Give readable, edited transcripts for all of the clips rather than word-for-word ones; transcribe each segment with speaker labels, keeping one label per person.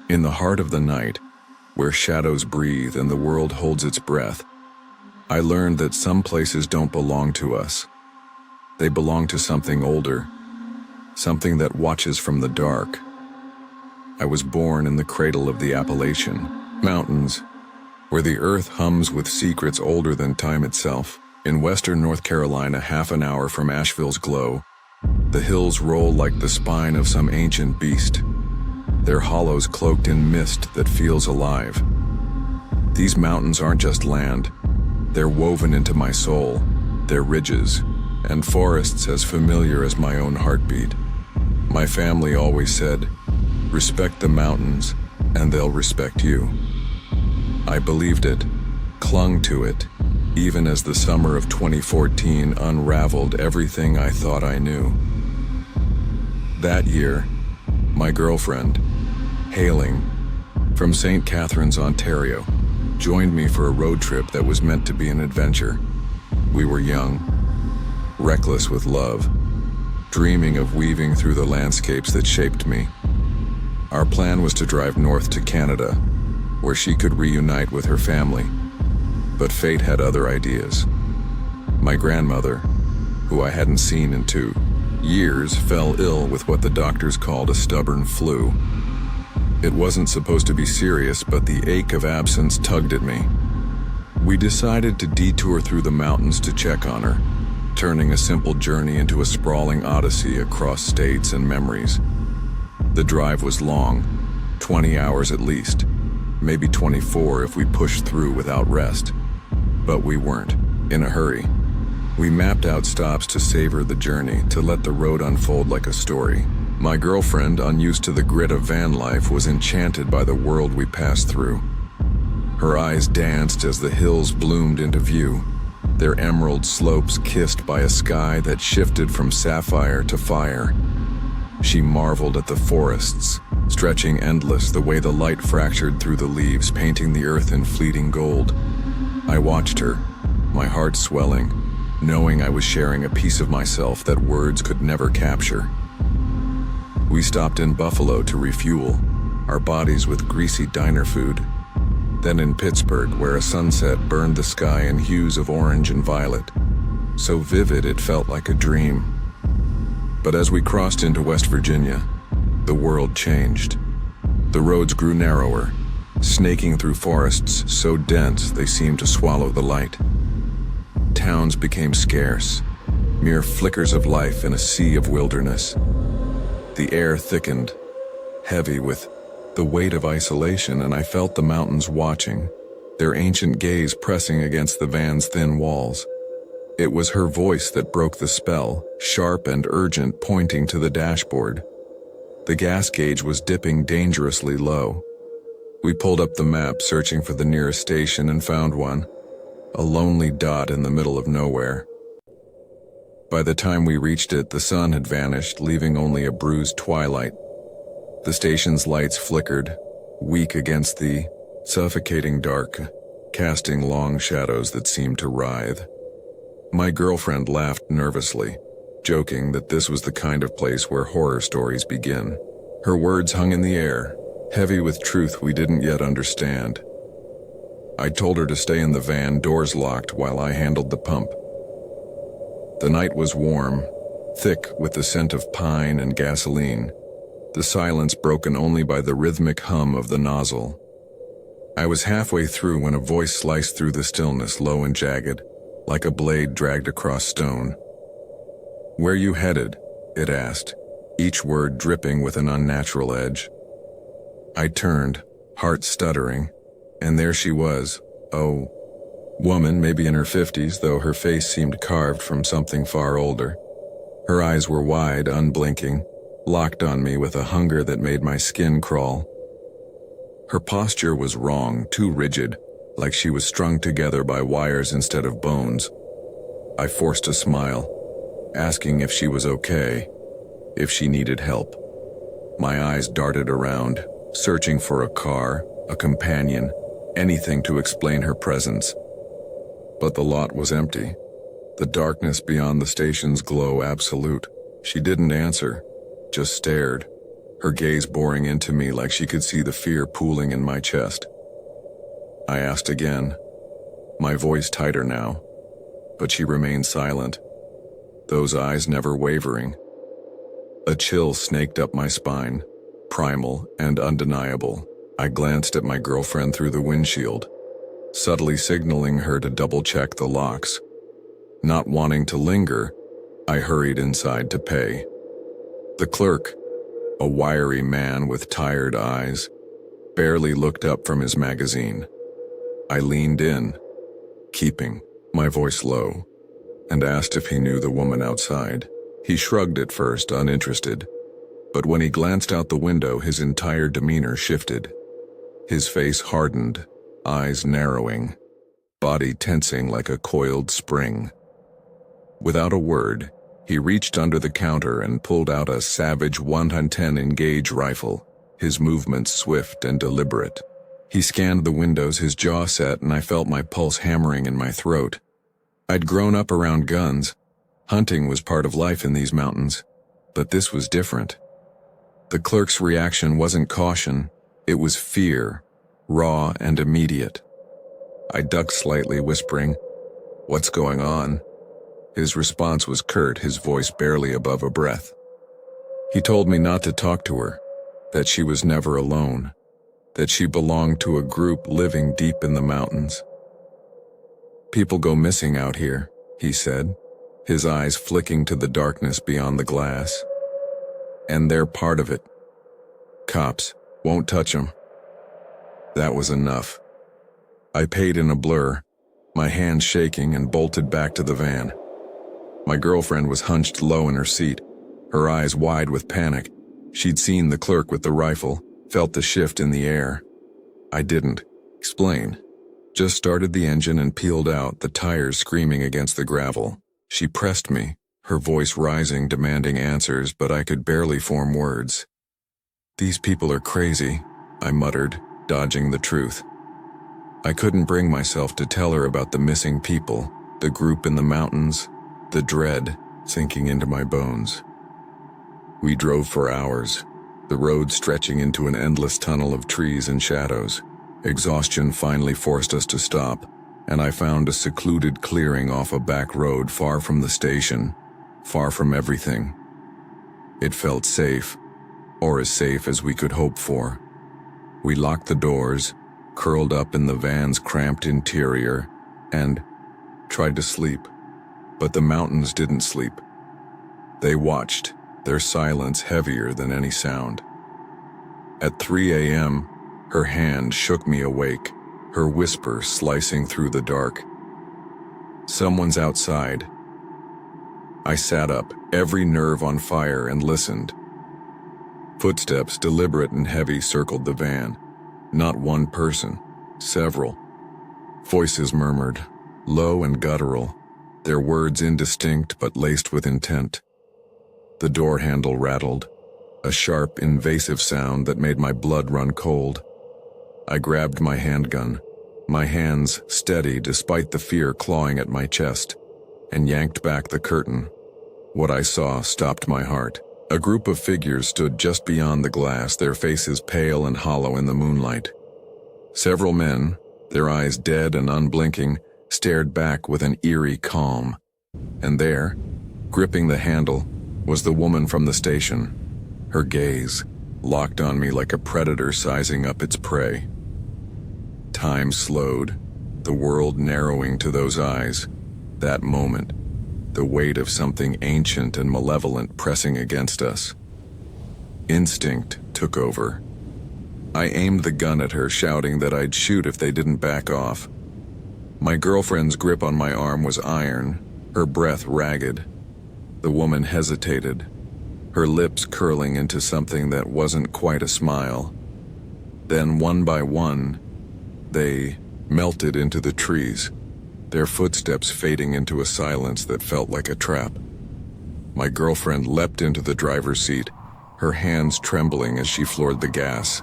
Speaker 1: In the heart of the night, where shadows breathe and the world holds its breath, I learned that some places don't belong to us. They belong to something older, something that watches from the dark. I was born in the cradle of the Appalachian Mountains, where the earth hums with secrets older than time itself. In western North Carolina, half an hour from Asheville's glow, the hills roll like the spine of some ancient beast, their hollows cloaked in mist that feels alive. These mountains aren't just land, they're woven into my soul, their ridges and forests as familiar as my own heartbeat. My family always said, respect the mountains and they'll respect you. I believed it, clung to it, even as the summer of 2014 unraveled everything I thought I knew. That year, my girlfriend, hailing from St. Catharines, Ontario, joined me for a road trip that was meant to be an adventure. We were young, reckless with love, dreaming of weaving through the landscapes that shaped me. Our plan was to drive north to Canada, where she could reunite with her family. But fate had other ideas. My grandmother, who I hadn't seen in 2 years, fell ill with what the doctors called a stubborn flu. It wasn't supposed to be serious, but the ache of absence tugged at me. We decided to detour through the mountains to check on her, turning a simple journey into a sprawling odyssey across states and memories. The drive was long, 20 hours at least, maybe 24 if we pushed through without rest. But we weren't in a hurry. We mapped out stops to savor the journey, to let the road unfold like a story. My girlfriend, unused to the grit of van life, was enchanted by the world we passed through. Her eyes danced as the hills bloomed into view, their emerald slopes kissed by a sky that shifted from sapphire to fire. She marveled at the forests, stretching endless, the way the light fractured through the leaves, painting the earth in fleeting gold. I watched her, my heart swelling, knowing I was sharing a piece of myself that words could never capture. We stopped in Buffalo to refuel, our bodies with greasy diner food. Then in Pittsburgh, where a sunset burned the sky in hues of orange and violet, so vivid it felt like a dream. But as we crossed into West Virginia, the world changed. The roads grew narrower, snaking through forests so dense they seemed to swallow the light. Towns became scarce, mere flickers of life in a sea of wilderness. The air thickened, heavy with the weight of isolation, and I felt the mountains watching, their ancient gaze pressing against the van's thin walls. It was her voice that broke the spell, sharp and urgent, pointing to the dashboard. The gas gauge was dipping dangerously low. We pulled up the map, searching for the nearest station, and found one, a lonely dot in the middle of nowhere. By the time we reached it, the sun had vanished, leaving only a bruised twilight. The station's lights flickered, weak against the suffocating dark, casting long shadows that seemed to writhe. My girlfriend laughed nervously, joking that this was the kind of place where horror stories begin. Her words hung in the air, heavy with truth we didn't yet understand. I told her to stay in the van, doors locked, while I handled the pump. The night was warm, thick with the scent of pine and gasoline, the silence broken only by the rhythmic hum of the nozzle. I was halfway through when a voice sliced through the stillness, low and jagged, like a blade dragged across stone. "Where you headed?" it asked, each word dripping with an unnatural edge. I turned, heart stuttering, and there she was, a woman, maybe in her 50s, though her face seemed carved from something far older. Her eyes were wide, unblinking, locked on me with a hunger that made my skin crawl. Her posture was wrong, too rigid, like she was strung together by wires instead of bones. I forced a smile, asking if she was okay, if she needed help. My eyes darted around, searching for a car, a companion, anything to explain her presence. But the lot was empty, the darkness beyond the station's glow absolute. She didn't answer, just stared, her gaze boring into me like she could see the fear pooling in my chest. I asked again, my voice tighter now, but she remained silent, those eyes never wavering. A chill snaked up my spine, primal and undeniable. I glanced at my girlfriend through the windshield, subtly signaling her to double-check the locks. Not wanting to linger, I hurried inside to pay. The clerk, a wiry man with tired eyes, barely looked up from his magazine. I leaned in, keeping my voice low, and asked if he knew the woman outside. He shrugged at first, uninterested, but when he glanced out the window, his entire demeanor shifted. His face hardened, eyes narrowing, body tensing like a coiled spring. Without a word, he reached under the counter and pulled out a Savage 110 Engage rifle, his movements swift and deliberate. He scanned the windows, his jaw set, and I felt my pulse hammering in my throat. I'd grown up around guns. Hunting was part of life in these mountains, but this was different. The clerk's reaction wasn't caution, it was fear, raw and immediate. I ducked slightly, whispering, "What's going on?" His response was curt, his voice barely above a breath. He told me not to talk to her, that she was never alone, that she belonged to a group living deep in the mountains. "People go missing out here," he said, his eyes flicking to the darkness beyond the glass. "And they're part of it. Cops won't touch them." That was enough. I paid in a blur, my hands shaking, and bolted back to the van. My girlfriend was hunched low in her seat, her eyes wide with panic. She'd seen the clerk with the rifle, felt the shift in the air. I didn't explain. Just started the engine and peeled out, the tires screaming against the gravel. She pressed me, her voice rising, demanding answers, but I could barely form words. "These people are crazy," I muttered, dodging the truth. I couldn't bring myself to tell her about the missing people, the group in the mountains, the dread sinking into my bones. We drove for hours, the road stretching into an endless tunnel of trees and shadows. Exhaustion finally forced us to stop, and I found a secluded clearing off a back road far from the station, far from everything. It felt safe, or as safe as we could hope for. We locked the doors, curled up in the van's cramped interior, and tried to sleep. But the mountains didn't sleep. They watched, their silence heavier than any sound. At 3 a.m., her hand shook me awake, her whisper slicing through the dark. "Someone's outside." I sat up, every nerve on fire, and listened. Footsteps, deliberate and heavy, circled the van. Not one person, several. Voices murmured, low and guttural, their words indistinct but laced with intent. The door handle rattled, a sharp, invasive sound that made my blood run cold. I grabbed my handgun, my hands steady despite the fear clawing at my chest, and yanked back the curtain. What I saw stopped my heart. A group of figures stood just beyond the glass, their faces pale and hollow in the moonlight. Several men, their eyes dead and unblinking, stared back with an eerie calm. And there, gripping the handle, was the woman from the station, her gaze locked on me like a predator sizing up its prey. Time slowed, the world narrowing to those eyes. That moment, the weight of something ancient and malevolent pressing against us. Instinct took over. I aimed the gun at her, shouting that I'd shoot if they didn't back off. My girlfriend's grip on my arm was iron, her breath ragged. The woman hesitated, her lips curling into something that wasn't quite a smile. Then, one by one, they melted into the trees, their footsteps fading into a silence that felt like a trap. My girlfriend leapt into the driver's seat, her hands trembling as she floored the gas.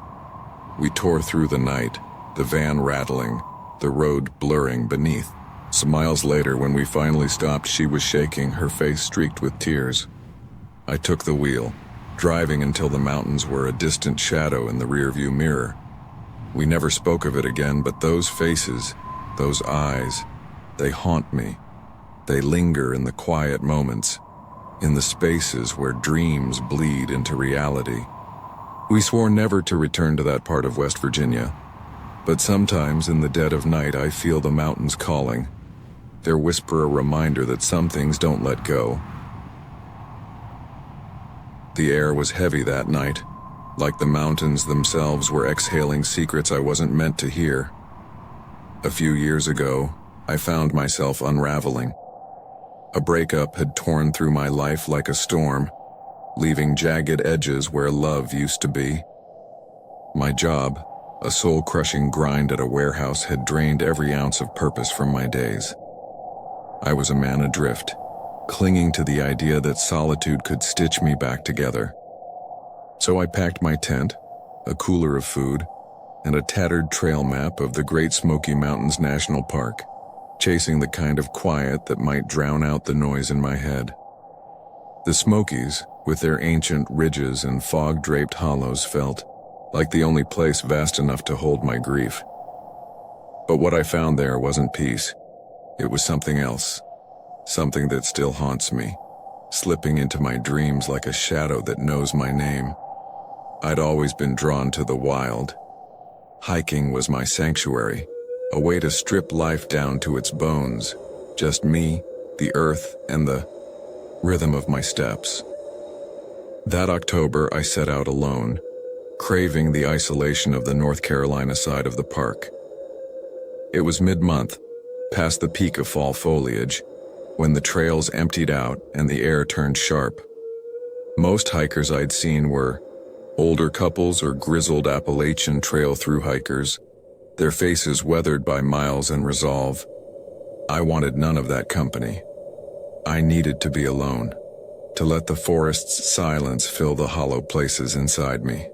Speaker 1: We tore through the night, the van rattling, the road blurring beneath. Some miles later, when we finally stopped, she was shaking, her face streaked with tears. I took the wheel, driving until the mountains were a distant shadow in the rearview mirror. We never spoke of it again, but those faces, those eyes, they haunt me. They linger in the quiet moments, in the spaces where dreams bleed into reality. We swore never to return to that part of West Virginia, but sometimes in the dead of night I feel the mountains calling. Their whisper a reminder that some things don't let go. The air was heavy that night, like the mountains themselves were exhaling secrets I wasn't meant to hear. A few years ago, I found myself unraveling. A breakup had torn through my life like a storm, leaving jagged edges where love used to be. My job, a soul-crushing grind at a warehouse, had drained every ounce of purpose from my days. I was a man adrift, clinging to the idea that solitude could stitch me back together. So I packed my tent, a cooler of food, and a tattered trail map of the Great Smoky Mountains National Park, chasing the kind of quiet that might drown out the noise in my head. The Smokies, with their ancient ridges and fog-draped hollows, felt like the only place vast enough to hold my grief. But what I found there wasn't peace. It was something else, something that still haunts me, slipping into my dreams like a shadow that knows my name. I'd always been drawn to the wild. Hiking was my sanctuary, a way to strip life down to its bones, just me, the earth, and the rhythm of my steps. That October, I set out alone, craving the isolation of the North Carolina side of the park. It was mid-month, past the peak of fall foliage, when the trails emptied out and the air turned sharp. Most hikers I'd seen were older couples or grizzled Appalachian trail through hikers, their faces weathered by miles and resolve. I wanted none of that company. I needed to be alone, to let the forest's silence fill the hollow places inside me.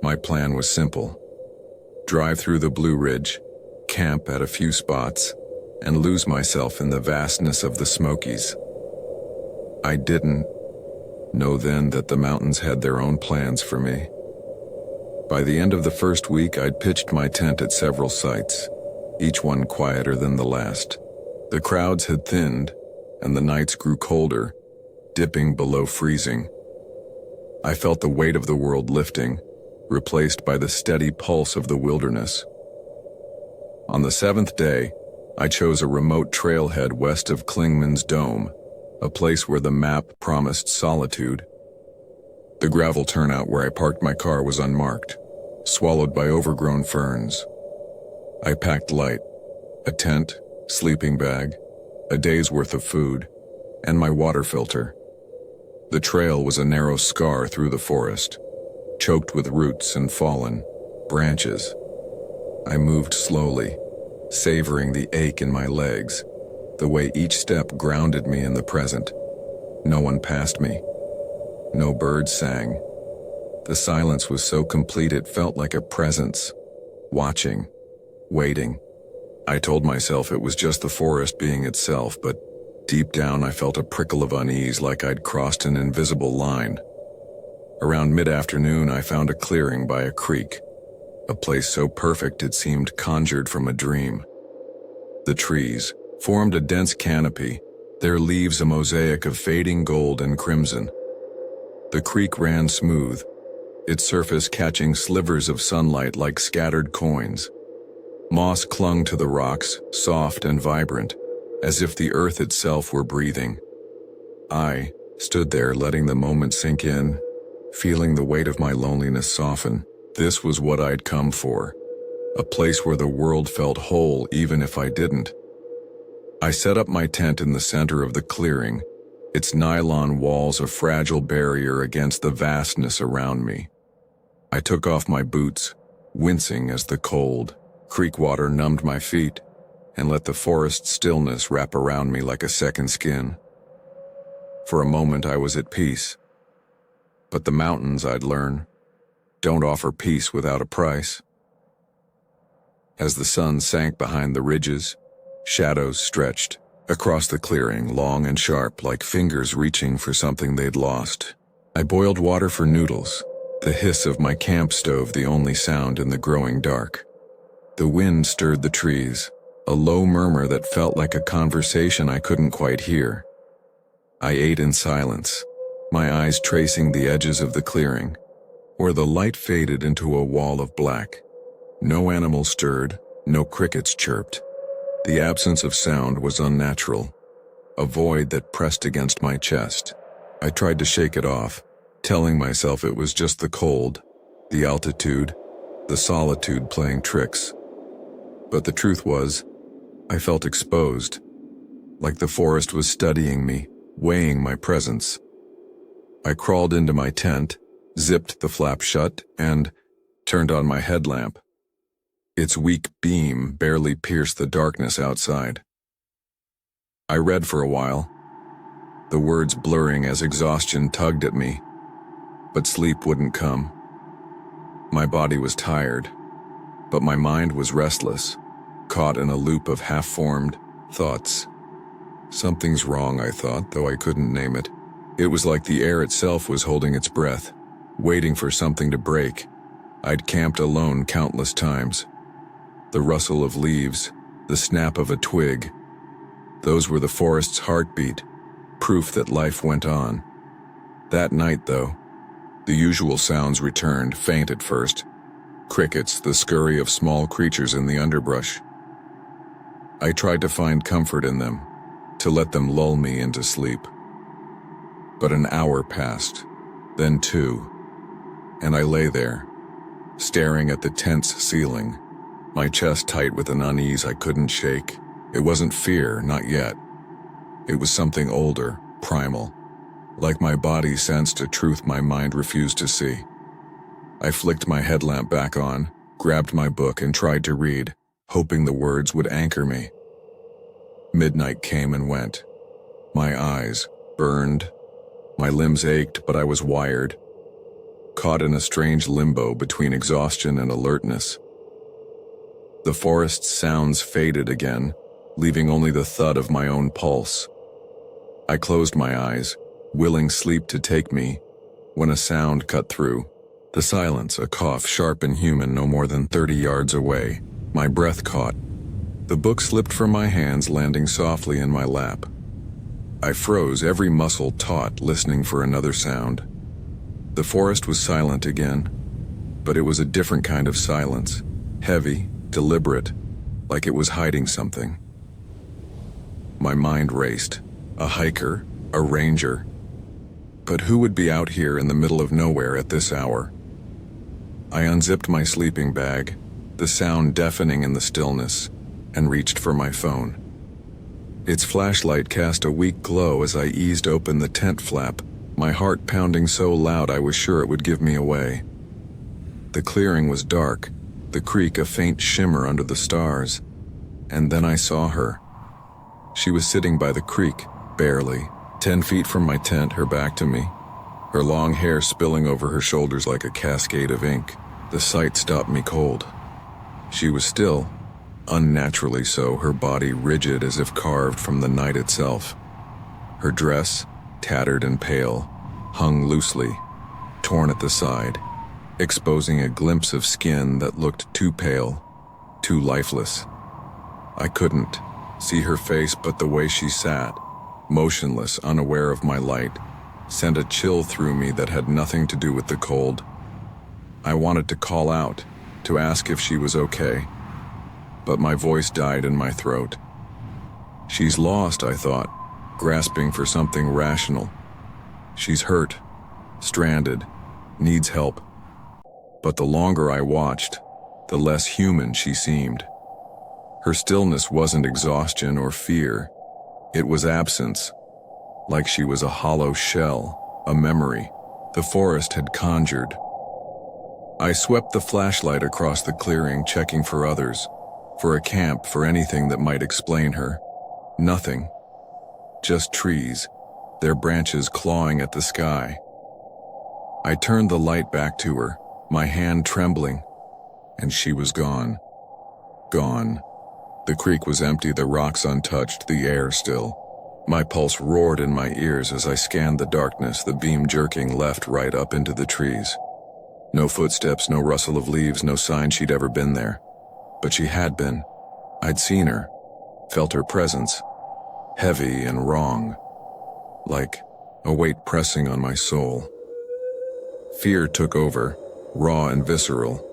Speaker 1: My plan was simple. Drive through the Blue Ridge, camp at a few spots, and lose myself in the vastness of the Smokies. I didn't know then that the mountains had their own plans for me. By the end of the first week, I'd pitched my tent at several sites, each one quieter than the last. The crowds had thinned, and the nights grew colder, dipping below freezing. I felt the weight of the world lifting, replaced by the steady pulse of the wilderness. On the seventh day, I chose a remote trailhead west of Clingman's Dome, a place where the map promised solitude. The gravel turnout where I parked my car was unmarked, swallowed by overgrown ferns. I packed light, a tent, sleeping bag, a day's worth of food, and my water filter. The trail was a narrow scar through the forest, choked with roots and fallen branches. I moved slowly, savoring the ache in my legs, the way each step grounded me in the present. No one passed me. No birds sang. The silence was so complete it felt like a presence, watching, waiting. I told myself it was just the forest being itself, but deep down I felt a prickle of unease, like I'd crossed an invisible line. Around mid-afternoon I found a clearing by a creek, a place so perfect it seemed conjured from a dream. The trees formed a dense canopy, their leaves a mosaic of fading gold and crimson. The creek ran smooth, its surface catching slivers of sunlight like scattered coins. Moss clung to the rocks, soft and vibrant, as if the earth itself were breathing. I stood there letting the moment sink in, feeling the weight of my loneliness soften. This was what I'd come for, a place where the world felt whole even if I didn't. I set up my tent in the center of the clearing, its nylon walls a fragile barrier against the vastness around me. I took off my boots, wincing as the cold, creek water numbed my feet, and let the forest stillness wrap around me like a second skin. For a moment I was at peace. But the mountains, I'd learn, don't offer peace without a price. As the sun sank behind the ridges, shadows stretched across the clearing, long and sharp, like fingers reaching for something they'd lost. I boiled water for noodles, the hiss of my camp stove the only sound in the growing dark. The wind stirred the trees, a low murmur that felt like a conversation I couldn't quite hear. I ate in silence, my eyes tracing the edges of the clearing, where the light faded into a wall of black. No animal stirred, no crickets chirped. The absence of sound was unnatural, a void that pressed against my chest. I tried to shake it off, telling myself it was just the cold, the altitude, the solitude playing tricks. But the truth was, I felt exposed, like the forest was studying me, weighing my presence. I crawled into my tent, zipped the flap shut, and turned on my headlamp. Its weak beam barely pierced the darkness outside. I read for a while, the words blurring as exhaustion tugged at me, but sleep wouldn't come. My body was tired, but my mind was restless, caught in a loop of half-formed thoughts. Something's wrong, I thought, though I couldn't name it. It was like the air itself was holding its breath, waiting for something to break. I'd camped alone countless times. The rustle of leaves, the snap of a twig, those were the forest's heartbeat, proof that life went on. That night, though, the usual sounds returned, faint at first. Crickets, the scurry of small creatures in the underbrush. I tried to find comfort in them, to let them lull me into sleep. But an hour passed, then two, and I lay there, staring at the tent's ceiling, my chest tight with an unease I couldn't shake. It wasn't fear, not yet. It was something older, primal, like my body sensed a truth my mind refused to see. I flicked my headlamp back on, grabbed my book and tried to read, hoping the words would anchor me. Midnight came and went. My eyes burned. My limbs ached, but I was wired, caught in a strange limbo between exhaustion and alertness. The forest's sounds faded again, leaving only the thud of my own pulse. I closed my eyes, willing sleep to take me, when a sound cut through. The silence, a cough sharp and human no more than 30 yards away. My breath caught. The book slipped from my hands, landing softly in my lap. I froze, every muscle taut, listening for another sound. The forest was silent again, but it was a different kind of silence, heavy, deliberate, like it was hiding something. My mind raced. A hiker, a ranger. But who would be out here in the middle of nowhere at this hour? I unzipped my sleeping bag, the sound deafening in the stillness, and reached for my phone. Its flashlight cast a weak glow as I eased open the tent flap, my heart pounding so loud I was sure it would give me away. The clearing was dark, the creek a faint shimmer under the stars, and then I saw her. She was sitting by the creek, barely, 10 feet from my tent, her back to me, her long hair spilling over her shoulders like a cascade of ink. The sight stopped me cold. She was still, unnaturally so, her body rigid as if carved from the night itself. Her dress, tattered and pale, hung loosely, torn at the side, exposing a glimpse of skin that looked too pale, too lifeless. I couldn't see her face, but the way she sat, motionless, unaware of my light, sent a chill through me that had nothing to do with the cold. I wanted to call out, to ask if she was okay, but my voice died in my throat. She's lost, I thought, grasping for something rational. She's hurt, stranded, needs help. But the longer I watched, the less human she seemed. Her stillness wasn't exhaustion or fear. It was absence, like she was a hollow shell, a memory the forest had conjured. I swept the flashlight across the clearing, checking for others, for a camp, for anything that might explain her. Nothing. Just trees, their branches clawing at the sky. I turned the light back to her, my hand trembling, and she was gone. Gone. The creek was empty, the rocks untouched, the air still. My pulse roared in my ears as I scanned the darkness, the beam jerking left, right, up into the trees. No footsteps, no rustle of leaves, no sign she'd ever been there. But she had been. I'd seen her, felt her presence, heavy and wrong, like a weight pressing on my soul. Fear took over, raw and visceral.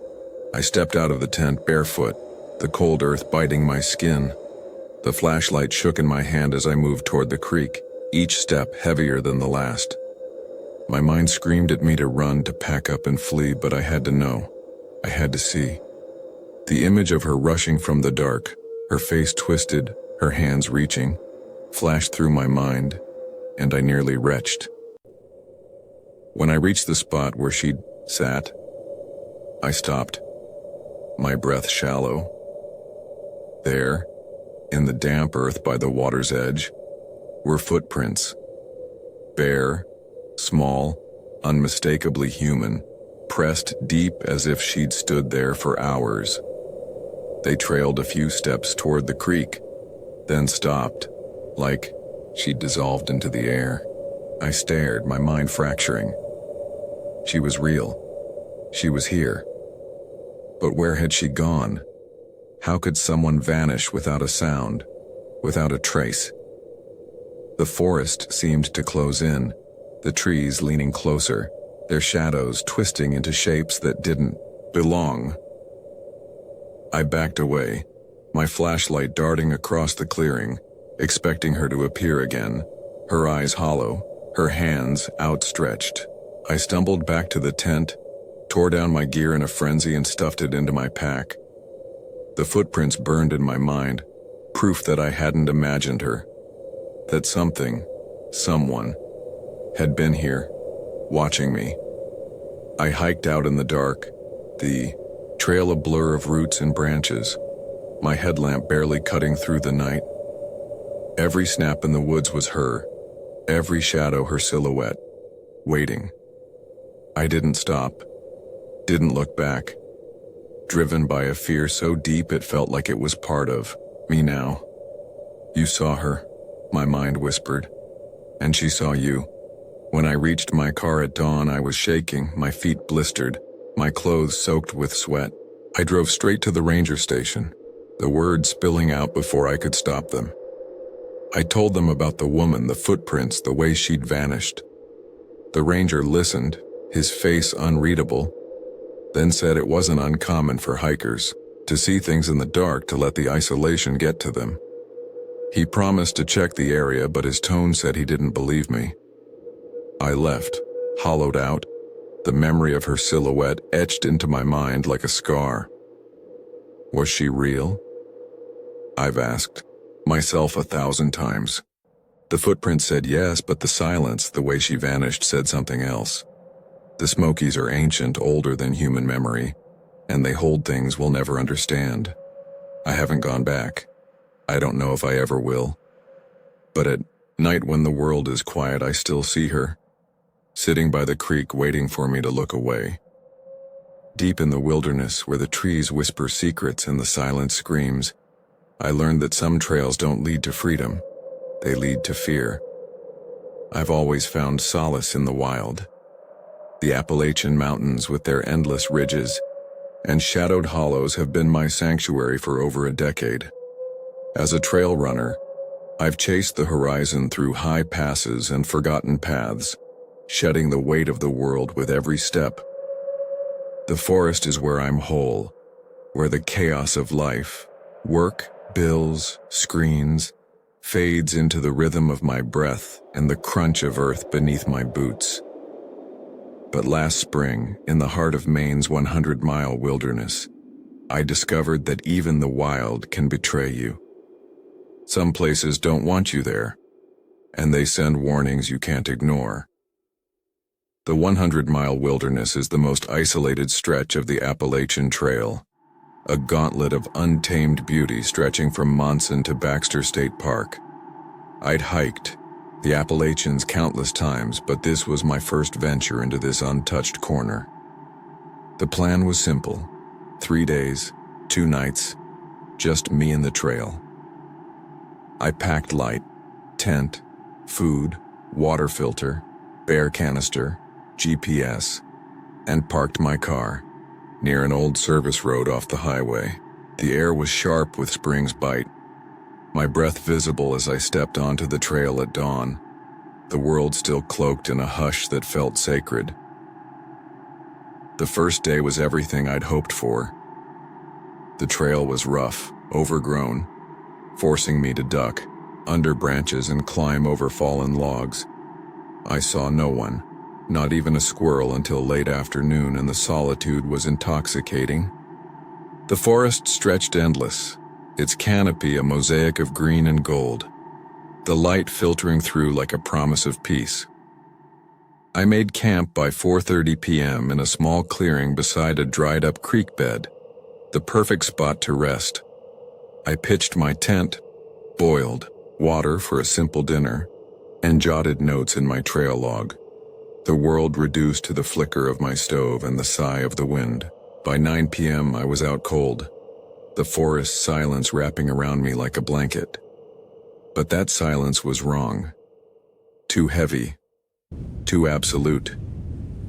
Speaker 1: I stepped out of the tent barefoot, the cold earth biting my skin. The flashlight shook in my hand as I moved toward the creek, each step heavier than the last. My mind screamed at me to run, to pack up and flee, but I had to know. I had to see. The image of her rushing from the dark, her face twisted, her hands reaching, flashed through my mind, and I nearly retched. When I reached the spot where she'd sat, I stopped, my breath shallow. There, in the damp earth by the water's edge, were footprints. Bare, small, unmistakably human, pressed deep as if she'd stood there for hours. They trailed a few steps toward the creek, then stopped, like she'd dissolved into the air. I stared, my mind fracturing. She was real. She was here. But where had she gone? How could someone vanish without a sound, without a trace? The forest seemed to close in, the trees leaning closer, their shadows twisting into shapes that didn't belong. I backed away, my flashlight darting across the clearing, expecting her to appear again, her eyes hollow, her hands outstretched. I stumbled back to the tent, tore down my gear in a frenzy and stuffed it into my pack. The footprints burned in my mind, proof that I hadn't imagined her, that something, someone, had been here, watching me. I hiked out in the dark, the trail a blur of roots and branches, my headlamp barely cutting through the night. Every snap in the woods was her, every shadow her silhouette, waiting. I didn't stop, didn't look back, driven by a fear so deep it felt like it was part of me now. You saw her, my mind whispered, and she saw you. When I reached my car at dawn, I was shaking, my feet blistered, my clothes soaked with sweat. I drove straight to the ranger station, the words spilling out before I could stop them. I told them about the woman, the footprints, the way she'd vanished. The ranger listened, his face unreadable, then said it wasn't uncommon for hikers to see things in the dark, to let the isolation get to them. He promised to check the area, but his tone said he didn't believe me. I left, hollowed out, the memory of her silhouette etched into my mind like a scar. Was she real? I've asked myself 1,000 times. The footprint said yes, but the silence, the way she vanished, said something else. The Smokies are ancient, older than human memory, and they hold things we'll never understand. I haven't gone back. I don't know if I ever will. But at night when the world is quiet, I still see her, sitting by the creek waiting for me to look away. Deep in the wilderness, where the trees whisper secrets and the silence screams, I learned that some trails don't lead to freedom. They lead to fear. I've always found solace in the wild. The Appalachian mountains with their endless ridges and shadowed hollows have been my sanctuary for over a decade. As a trail runner, I've chased the horizon through high passes and forgotten paths, shedding the weight of the world with every step. The forest is where I'm whole, where the chaos of life, work, bills, screens, fades into the rhythm of my breath and the crunch of earth beneath my boots. But last spring, in the heart of Maine's 100-mile wilderness, I discovered that even the wild can betray you. Some places don't want you there, and they send warnings you can't ignore. The 100-mile wilderness is the most isolated stretch of the Appalachian Trail, a gauntlet of untamed beauty stretching from Monson to Baxter State Park. I'd hiked the Appalachians countless times, but this was my first venture into this untouched corner. The plan was simple: 3 days, 2 nights, just me and the trail. I packed light: tent, food, water filter, bear canister, GPS, and parked my car near an old service road off the highway. The air was sharp with spring's bite, my breath visible as I stepped onto the trail at dawn, the world still cloaked in a hush that felt sacred. The first day was everything I'd hoped for. The trail was rough, overgrown, forcing me to duck under branches and climb over fallen logs. I saw no one, not even a squirrel, until late afternoon, and the solitude was intoxicating. The forest stretched endless, its canopy a mosaic of green and gold, the light filtering through like a promise of peace. I made camp by 4:30 p.m. in a small clearing beside a dried-up creek bed, the perfect spot to rest. I pitched my tent, boiled water for a simple dinner, and jotted notes in my trail log. The world reduced to the flicker of my stove and the sigh of the wind. By 9 p.m. I was out cold, the forest silence wrapping around me like a blanket. But that silence was wrong. Too heavy. Too absolute.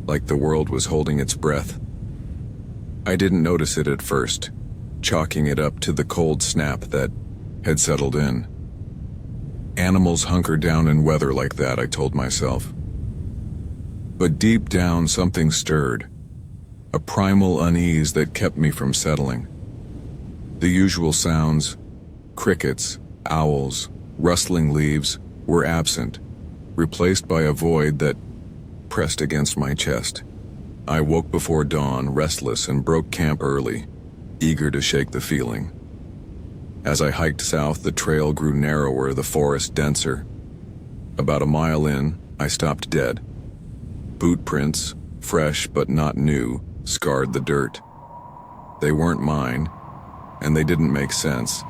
Speaker 1: Like the world was holding its breath. I didn't notice it at first, chalking it up to the cold snap that had settled in. Animals hunker down in weather like that, I told myself. But deep down something stirred, a primal unease that kept me from settling. The usual sounds, crickets, owls, rustling leaves, were absent, replaced by a void that pressed against my chest. I woke before dawn, restless, and broke camp early, eager to shake the feeling. As I hiked south, the trail grew narrower, the forest denser. About a mile in, I stopped dead. Boot prints, fresh but not new, scarred the dirt. They weren't mine, and they didn't make sense.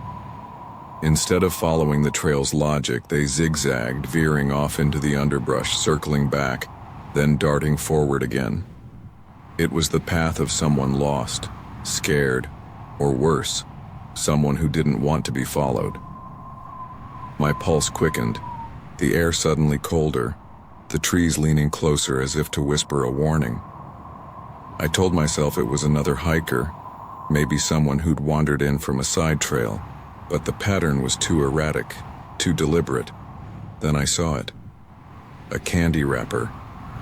Speaker 1: Instead of following the trail's logic, they zigzagged, veering off into the underbrush, circling back, then darting forward again. It was the path of someone lost, scared, or worse, someone who didn't want to be followed. My pulse quickened, the air suddenly colder, the trees leaning closer as if to whisper a warning. I told myself it was another hiker, maybe someone who'd wandered in from a side trail, but the pattern was too erratic, too deliberate. Then I saw it. A candy wrapper,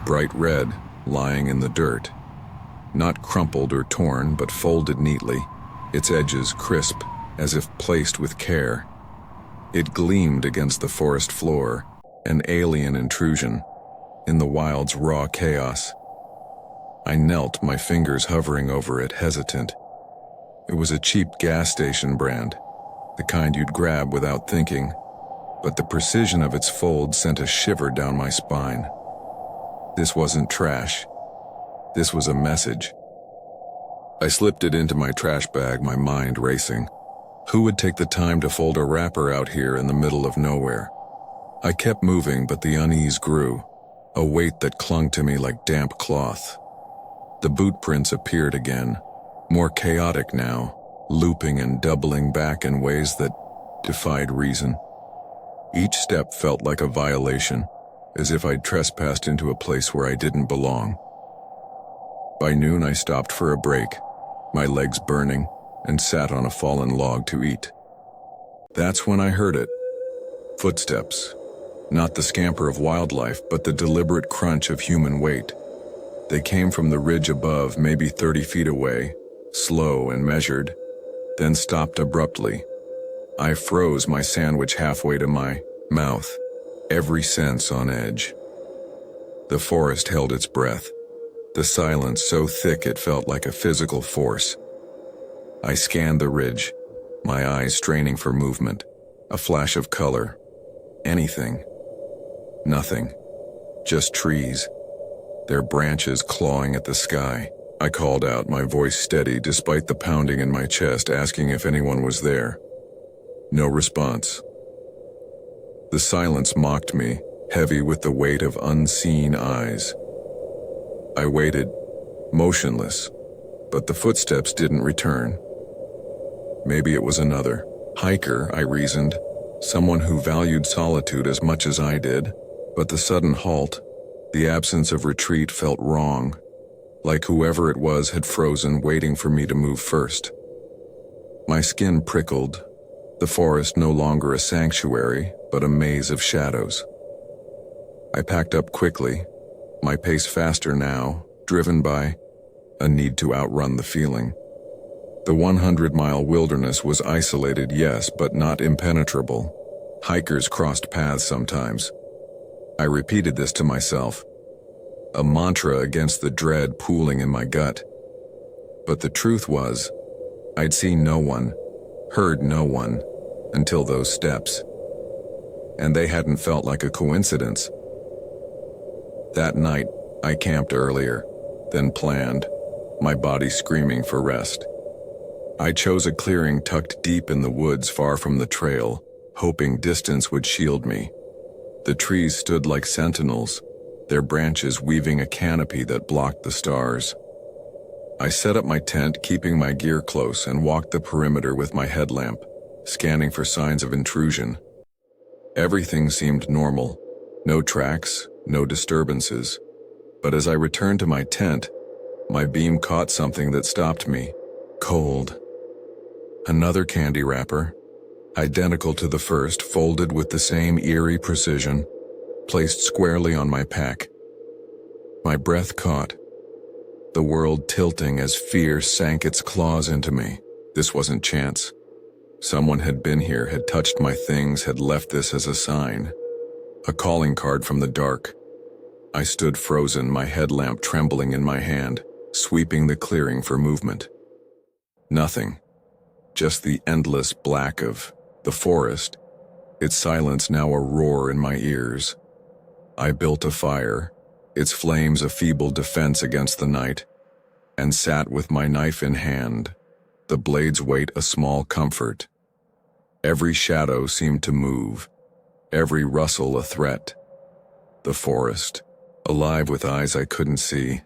Speaker 1: bright red, lying in the dirt. Not crumpled or torn, but folded neatly, its edges crisp, as if placed with care. It gleamed against the forest floor, an alien intrusion, in the wild's raw chaos. I knelt, my fingers hovering over it, hesitant. It was a cheap gas station brand, the kind you'd grab without thinking, but the precision of its fold sent a shiver down my spine. This wasn't trash. This was a message. I slipped it into my trash bag, my mind racing. Who would take the time to fold a wrapper out here in the middle of nowhere? I kept moving, but the unease grew, a weight that clung to me like damp cloth. The boot prints appeared again, more chaotic now, looping and doubling back in ways that defied reason. Each step felt like a violation, as if I'd trespassed into a place where I didn't belong. By noon I stopped for a break, my legs burning, and sat on a fallen log to eat. That's when I heard it. Footsteps. Not the scamper of wildlife, but the deliberate crunch of human weight. They came from the ridge above, maybe 30 feet away, slow and measured, then stopped abruptly. I froze, my sandwich halfway to my mouth, every sense on edge. The forest held its breath, the silence so thick it felt like a physical force. I scanned the ridge, my eyes straining for movement, a flash of color. Anything. Nothing. Just trees, their branches clawing at the sky. I called out, my voice steady despite the pounding in my chest, asking if anyone was there. No response. The silence mocked me, heavy with the weight of unseen eyes. I waited, motionless, but the footsteps didn't return. Maybe it was another hiker, I reasoned, someone who valued solitude as much as I did, but the sudden halt, the absence of retreat felt wrong, like whoever it was had frozen waiting for me to move first. My skin prickled, the forest no longer a sanctuary, but a maze of shadows. I packed up quickly, my pace faster now, driven by a need to outrun the feeling. The 100-mile wilderness was isolated, yes, but not impenetrable. Hikers crossed paths sometimes. I repeated this to myself, a mantra against the dread pooling in my gut. But the truth was, I'd seen no one, heard no one, until those steps. And they hadn't felt like a coincidence. That night, I camped earlier than planned, my body screaming for rest. I chose a clearing tucked deep in the woods far from the trail, hoping distance would shield me. The trees stood like sentinels, their branches weaving a canopy that blocked the stars. I set up my tent, keeping my gear close, and walked the perimeter with my headlamp, scanning for signs of intrusion. Everything seemed normal, no tracks, no disturbances. But as I returned to my tent, my beam caught something that stopped me, cold. Another candy wrapper, identical to the first, folded with the same eerie precision, placed squarely on my pack. My breath caught, the world tilting as fear sank its claws into me. This wasn't chance. Someone had been here, had touched my things, had left this as a sign. A calling card from the dark. I stood frozen, my headlamp trembling in my hand, sweeping the clearing for movement. Nothing. Just the endless black of the forest, its silence now a roar in my ears. I built a fire, its flames a feeble defense against the night, and sat with my knife in hand, the blade's weight a small comfort. Every shadow seemed to move, every rustle a threat. The forest, alive with eyes I couldn't see.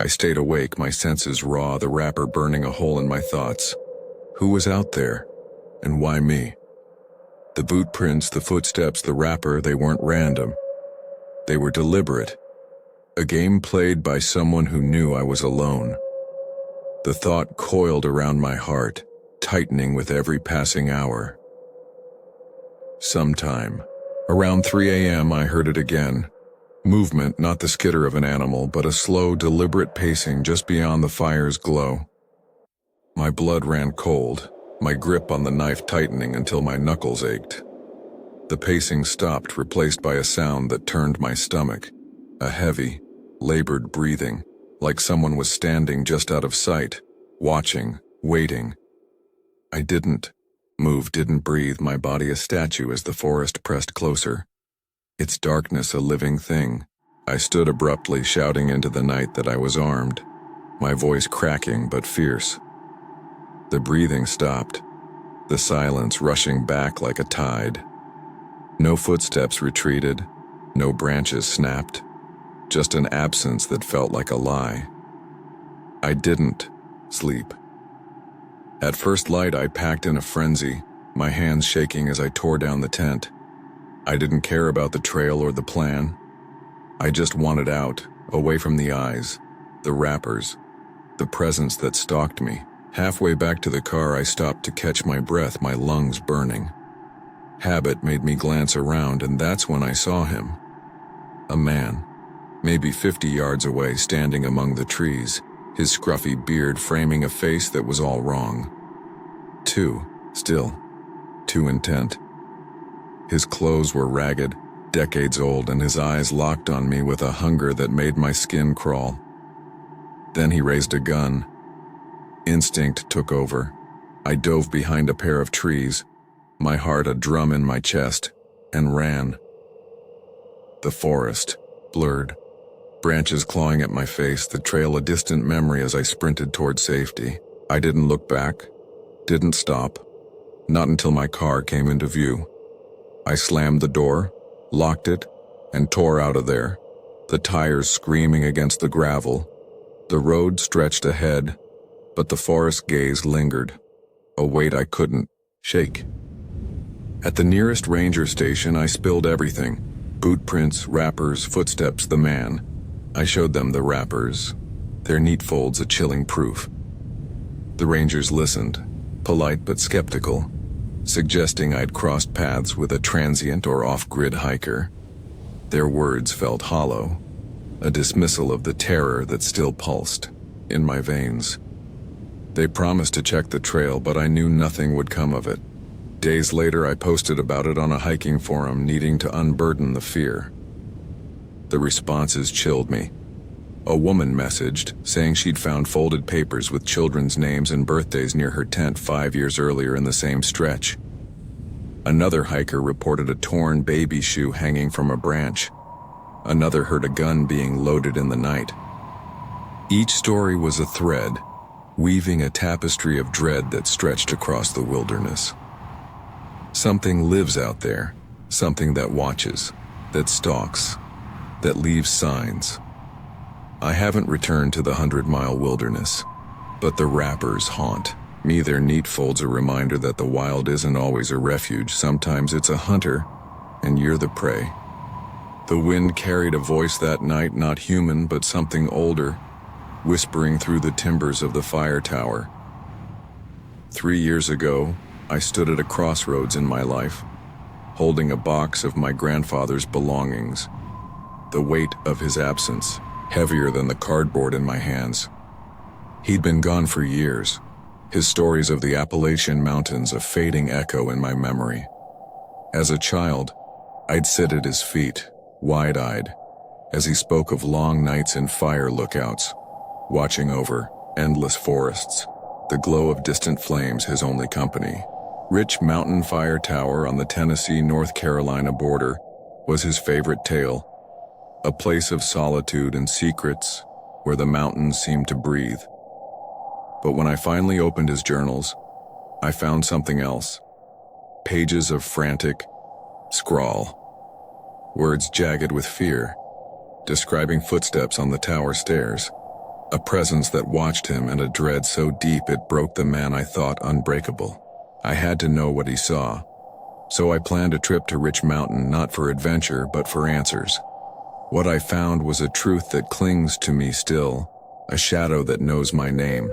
Speaker 1: I stayed awake, my senses raw, the wrapper burning a hole in my thoughts. Who was out there? And why me? The boot prints, the footsteps, the wrapper, they weren't random. They were deliberate. A game played by someone who knew I was alone. The thought coiled around my heart, tightening with every passing hour. Sometime, around 3 a.m., I heard it again. Movement, not the skitter of an animal, but a slow, deliberate pacing just beyond the fire's glow. My blood ran cold, my grip on the knife tightening until my knuckles ached. The pacing stopped, replaced by a sound that turned my stomach, a heavy, labored breathing, like someone was standing just out of sight, watching, waiting. I didn't move, didn't breathe, my body a statue as the forest pressed closer. Its darkness a living thing. I stood abruptly, shouting into the night that I was armed, my voice cracking but fierce. The breathing stopped, the silence rushing back like a tide. No footsteps retreated, no branches snapped, just an absence that felt like a lie. I didn't sleep. At first light, I packed in a frenzy, my hands shaking as I tore down the tent. I didn't care about the trail or the plan. I just wanted out, away from the eyes, the wrappers, the presence that stalked me. Halfway back to the car, I stopped to catch my breath, my lungs burning. Habit made me glance around, and that's when I saw him. A man, maybe 50 yards away, standing among the trees, his scruffy beard framing a face that was all wrong. Too intent. His clothes were ragged, decades old, and his eyes locked on me with a hunger that made my skin crawl. Then he raised a gun. Instinct took over. I dove behind a pair of trees, my heart a drum in my chest, and ran. The forest, blurred, branches clawing at my face, the trail a distant memory as I sprinted toward safety. I didn't look back, didn't stop, not until my car came into view. I slammed the door, locked it, and tore out of there, the tires screaming against the gravel. The road stretched ahead, but the forest gaze lingered, a weight I couldn't shake. At the nearest ranger station, I spilled everything. Boot prints, wrappers, footsteps, the man. I showed them the wrappers, their neat folds a chilling proof. The rangers listened, polite but skeptical, suggesting I'd crossed paths with a transient or off-grid hiker. Their words felt hollow, a dismissal of the terror that still pulsed in my veins. They promised to check the trail, but I knew nothing would come of it. Days later, I posted about it on a hiking forum, needing to unburden the fear. The responses chilled me. A woman messaged, saying she'd found folded papers with children's names and birthdays near her tent 5 years earlier in the same stretch. Another hiker reported a torn baby shoe hanging from a branch. Another heard a gun being loaded in the night. Each story was a thread, weaving a tapestry of dread that stretched across the wilderness. Something lives out there, something that watches, that stalks, that leaves signs. I haven't returned to the 100-mile wilderness, but the wrappers haunt me. Their neat folds a reminder that the wild isn't always a refuge. Sometimes it's a hunter, and you're the prey. The wind carried a voice that night, not human, but something older, whispering through the timbers of the fire tower. 3 years ago, I stood at a crossroads in my life, holding a box of my grandfather's belongings, the weight of his absence heavier than the cardboard in my hands. He'd been gone for years, his stories of the Appalachian mountains a fading echo in my memory. As a child, I'd sit at his feet, wide-eyed, as he spoke of long nights in fire lookouts, watching over endless forests, the glow of distant flames his only company. Rich Mountain Fire Tower on the Tennessee-North Carolina border was his favorite tale, a place of solitude and secrets where the mountains seemed to breathe. But when I finally opened his journals, I found something else. Pages of frantic scrawl, words jagged with fear, describing footsteps on the tower stairs, a presence that watched him and a dread so deep it broke the man I thought unbreakable. I had to know what he saw, so I planned a trip to Rich Mountain, not for adventure but for answers. What I found was a truth that clings to me still, a shadow that knows my name.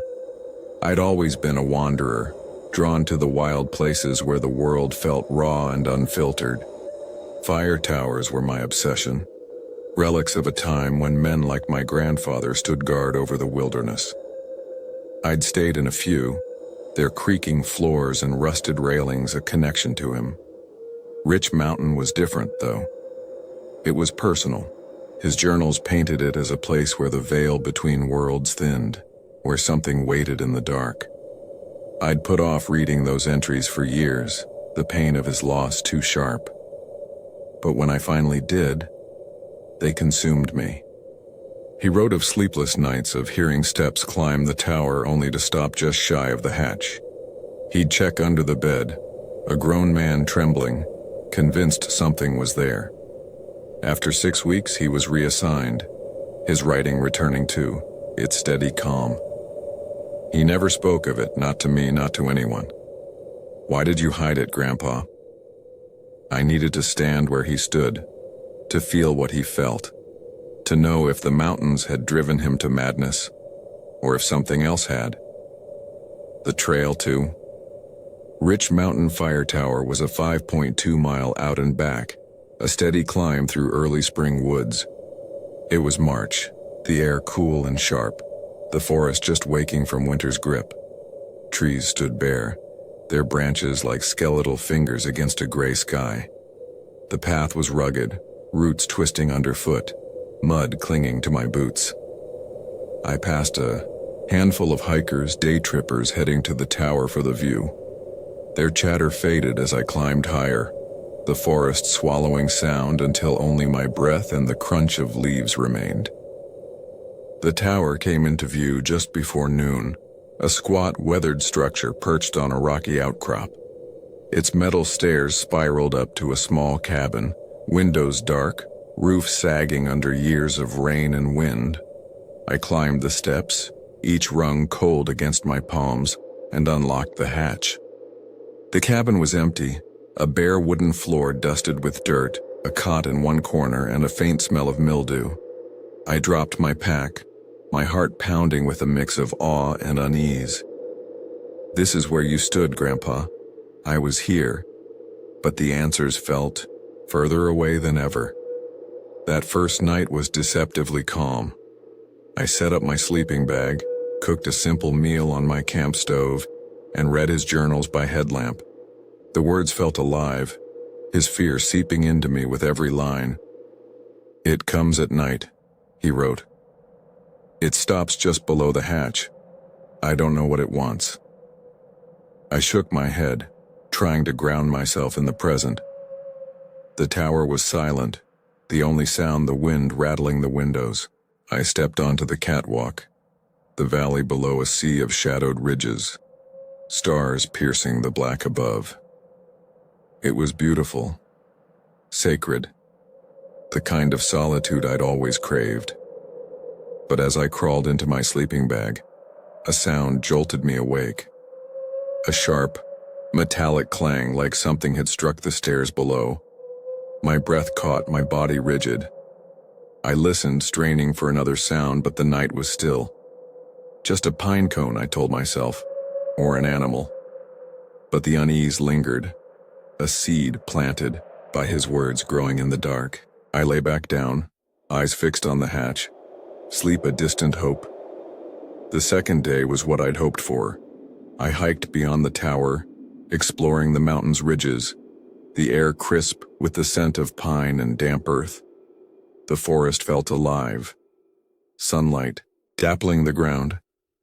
Speaker 1: I'd always been a wanderer, drawn to the wild places where the world felt raw and unfiltered. Fire towers were my obsession, relics of a time when men like my grandfather stood guard over the wilderness. I'd stayed in a few, their creaking floors and rusted railings a connection to him. Rich Mountain was different, though. It was personal. His journals painted it as a place where the veil between worlds thinned, where something waited in the dark. I'd put off reading those entries for years, the pain of his loss too sharp. But when I finally did, they consumed me. He wrote of sleepless nights, of hearing steps climb the tower only to stop just shy of the hatch. He'd check under the bed, a grown man trembling, convinced something was there. After 6 weeks, he was reassigned, his writing returning to its steady calm. He never spoke of it, not to me, not to anyone. Why did you hide it, Grandpa? I needed to stand where he stood, to feel what he felt, to know if the mountains had driven him to madness, or if something else had. The trail, too. Rich Mountain Fire Tower was a 5.2-mile out and back, a steady climb through early spring woods. It was March, the air cool and sharp, the forest just waking from winter's grip. Trees stood bare, their branches like skeletal fingers against a gray sky. The path was rugged, roots twisting underfoot, mud clinging to my boots. I passed a handful of hikers, day trippers heading to the tower for the view. Their chatter faded as I climbed higher, the forest swallowing sound until only my breath and the crunch of leaves remained. The tower came into view just before noon, a squat, weathered structure perched on a rocky outcrop. Its metal stairs spiraled up to a small cabin, windows dark, roof sagging under years of rain and wind. I climbed the steps, each rung cold against my palms, and unlocked the hatch. The cabin was empty, A bare wooden floor dusted with dirt, a cot in one corner, and a faint smell of mildew. I dropped my pack, my heart pounding with a mix of awe and unease. "This is where you stood, Grandpa." I was here, but the answers felt further away than ever. That first night was deceptively calm. I set up my sleeping bag, cooked a simple meal on my camp stove, and read his journals by headlamp. The words felt alive, his fear seeping into me with every line. "It comes at night," he wrote. "It stops just below the hatch. I don't know what it wants." I shook my head, trying to ground myself in the present. The tower was silent, the only sound the wind rattling the windows. I stepped onto the catwalk, the valley below a sea of shadowed ridges, stars piercing the black above. It was beautiful, sacred, the kind of solitude I'd always craved. But as I crawled into my sleeping bag, a sound jolted me awake. A sharp, metallic clang like something had struck the stairs below. My breath caught, my body rigid. I listened, straining for another sound, but the night was still. Just a pine cone, I told myself, or an animal. But the unease lingered, a seed planted by his words growing in the dark. I lay back down, eyes fixed on the hatch, sleep a distant hope. The second day was what I'd hoped for. I hiked beyond the tower, exploring the mountain's ridges, the air crisp with the scent of pine and damp earth. The forest felt alive, sunlight dappling the ground,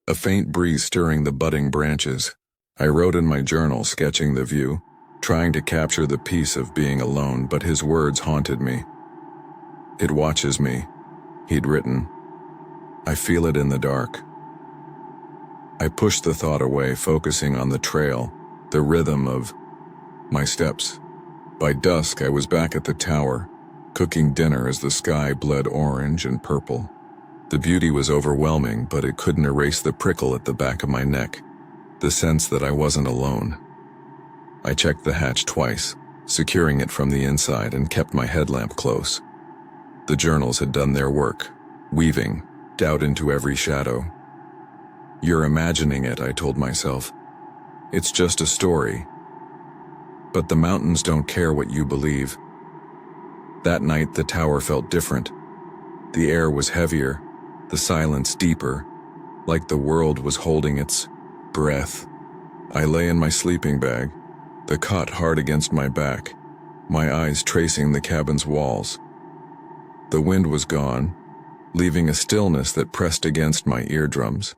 Speaker 1: a faint breeze stirring the budding branches. I wrote in my journal, sketching the view, trying to capture the peace of being alone, but his words haunted me. "It watches me," he'd written. "I feel it in the dark." I pushed the thought away, focusing on the trail, the rhythm of my steps. By dusk, I was back at the tower, cooking dinner as the sky bled orange and purple. The beauty was overwhelming, but it couldn't erase the prickle at the back of my neck, the sense that I wasn't alone. I checked the hatch twice, securing it from the inside, and kept my headlamp close. The journals had done their work, weaving doubt into every shadow. "You're imagining it," I told myself. "It's just a story." But the mountains don't care what you believe. That night, the tower felt different. The air was heavier, the silence deeper, like the world was holding its breath. I lay in my sleeping bag, the cot hard against my back, my eyes tracing the cabin's walls. The wind was gone, leaving a stillness that pressed against my eardrums.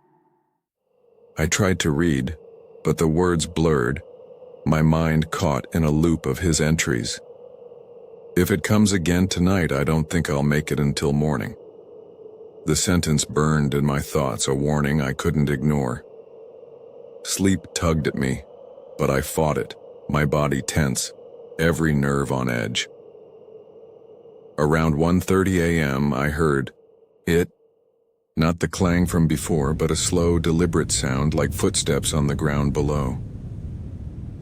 Speaker 1: I tried to read, but the words blurred, my mind caught in a loop of his entries. "If it comes again tonight, I don't think I'll make it until morning." The sentence burned in my thoughts, a warning I couldn't ignore. Sleep tugged at me, but I fought it, my body tense, every nerve on edge. Around 1:30 a.m., I heard it. Not the clang from before, but a slow, deliberate sound like footsteps on the ground below.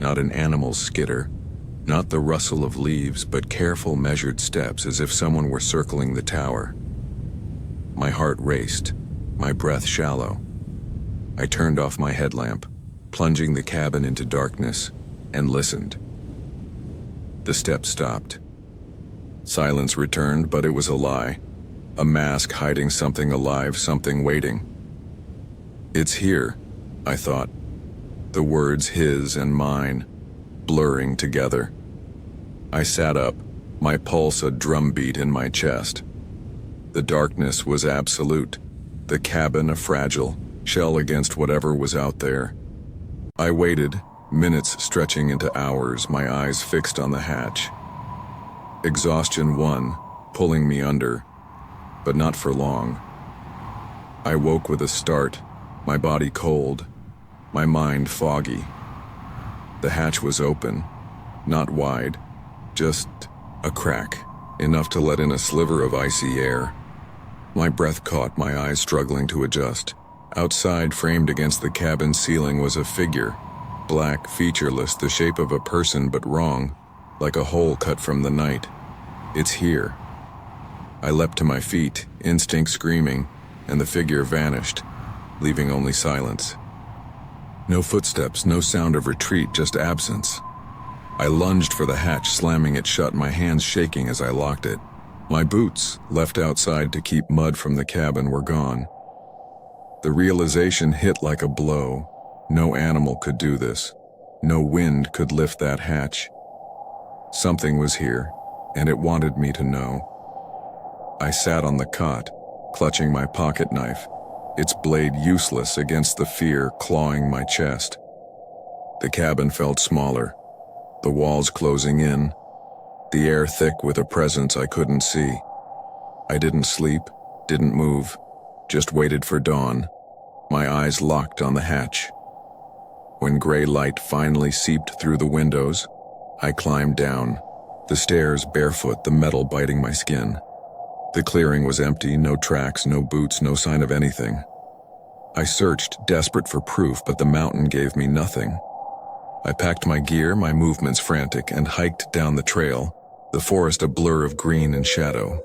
Speaker 1: Not an animal's skitter, not the rustle of leaves, but careful, measured steps, as if someone were circling the tower. My heart raced, my breath shallow. I turned off my headlamp, plunging the cabin into darkness, and listened. The steps stopped. Silence returned, but it was a lie. A mask hiding something alive, something waiting. "It's here," I thought. The words his and mine, blurring together. I sat up, my pulse a drumbeat in my chest. The darkness was absolute, the cabin a fragile shell against whatever was out there. I waited, minutes stretching into hours, my eyes fixed on the hatch. Exhaustion won, pulling me under, but not for long. I woke with a start, my body cold, my mind foggy. The hatch was open, not wide, just a crack, enough to let in a sliver of icy air. My breath caught, my eyes struggling to adjust. Outside, framed against the cabin ceiling, was a figure, black, featureless, the shape of a person but wrong, like a hole cut from the night. It's here. I leapt to my feet, instinct screaming, and the figure vanished, leaving only silence. No footsteps, no sound of retreat, just absence. I lunged for the hatch, slamming it shut, my hands shaking as I locked it. My boots, left outside to keep mud from the cabin, were gone. The realization hit like a blow. No animal could do this. No wind could lift that hatch. Something was here, and it wanted me to know. I sat on the cot, clutching my pocket knife, its blade useless against the fear clawing my chest. The cabin felt smaller, the walls closing in, the air thick with a presence I couldn't see. I didn't sleep, didn't move, just waited for dawn, my eyes locked on the hatch. When gray light finally seeped through the windows, I climbed down, the stairs barefoot, the metal biting my skin. The clearing was empty, no tracks, no boots, no sign of anything. I searched, desperate for proof, but the mountain gave me nothing. I packed my gear, my movements frantic, and hiked down the trail, the forest a blur of green and shadow.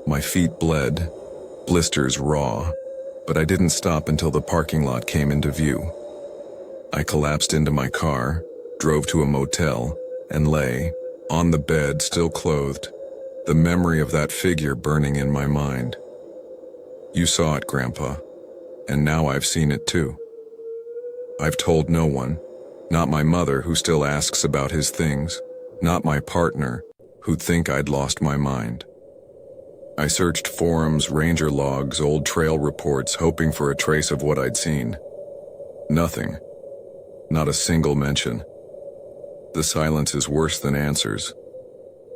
Speaker 1: My feet bled, blisters raw, but I didn't stop until the parking lot came into view. I collapsed into my car, drove to a motel, and lay, on the bed, still clothed, the memory of that figure burning in my mind. You saw it, Grandpa, and now I've seen it too. I've told no one, not my mother who still asks about his things, not my partner who'd think I'd lost my mind. I searched forums, ranger logs, old trail reports, hoping for a trace of what I'd seen. Nothing. Not a single mention. The silence is worse than answers.